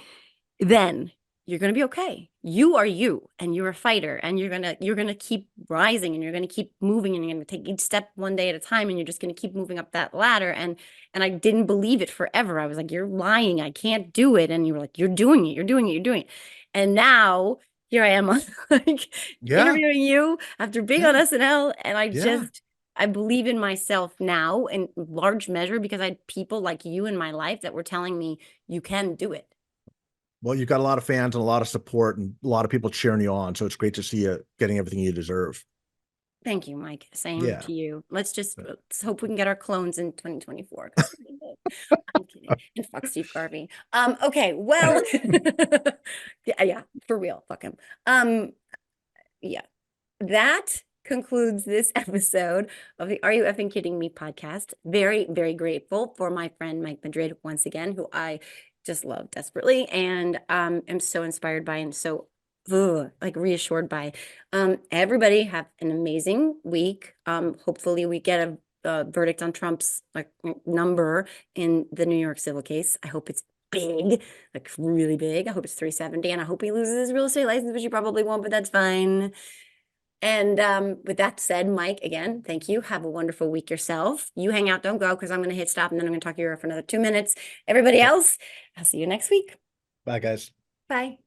then you're going to be okay. You are you, and you're a fighter, and you're going to keep rising, and you're going to keep moving, and you're going to take each step one day at a time, and you're just going to keep moving up that ladder. And I didn't believe it forever. I was like, you're lying. I can't do it. And you were like, you're doing it. You're doing it. You're doing it. And now here I am interviewing you after being on SNL. And I believe in myself now in large measure because I had people like you in my life that were telling me you can do it. Well, you've got a lot of fans and a lot of support and a lot of people cheering you on. So it's great to see you getting everything you deserve. Thank you, Mike. Same to you. Let's hope we can get our clones in 2024. I'm kidding. And fuck Steve Garvey. Okay, well, yeah, for real. Fuck him. Yeah. That concludes this episode of the Are You Effing Kidding Me podcast. Very, very grateful for my friend Mike Madrid once again, who I just love desperately and am so inspired by and so like reassured by. Everybody have an amazing week. Hopefully we get a verdict on Trump's like number in the New York civil case. I hope it's big, like really big. I hope it's 370, and I hope he loses his real estate license, which he probably won't, but that's fine. And with that said, Mike, again, thank you. Have a wonderful week yourself. You hang out, don't go, because I'm going to hit stop, and then I'm going to talk to you for another 2 minutes. Everybody else, I'll see you next week. Bye, guys. Bye.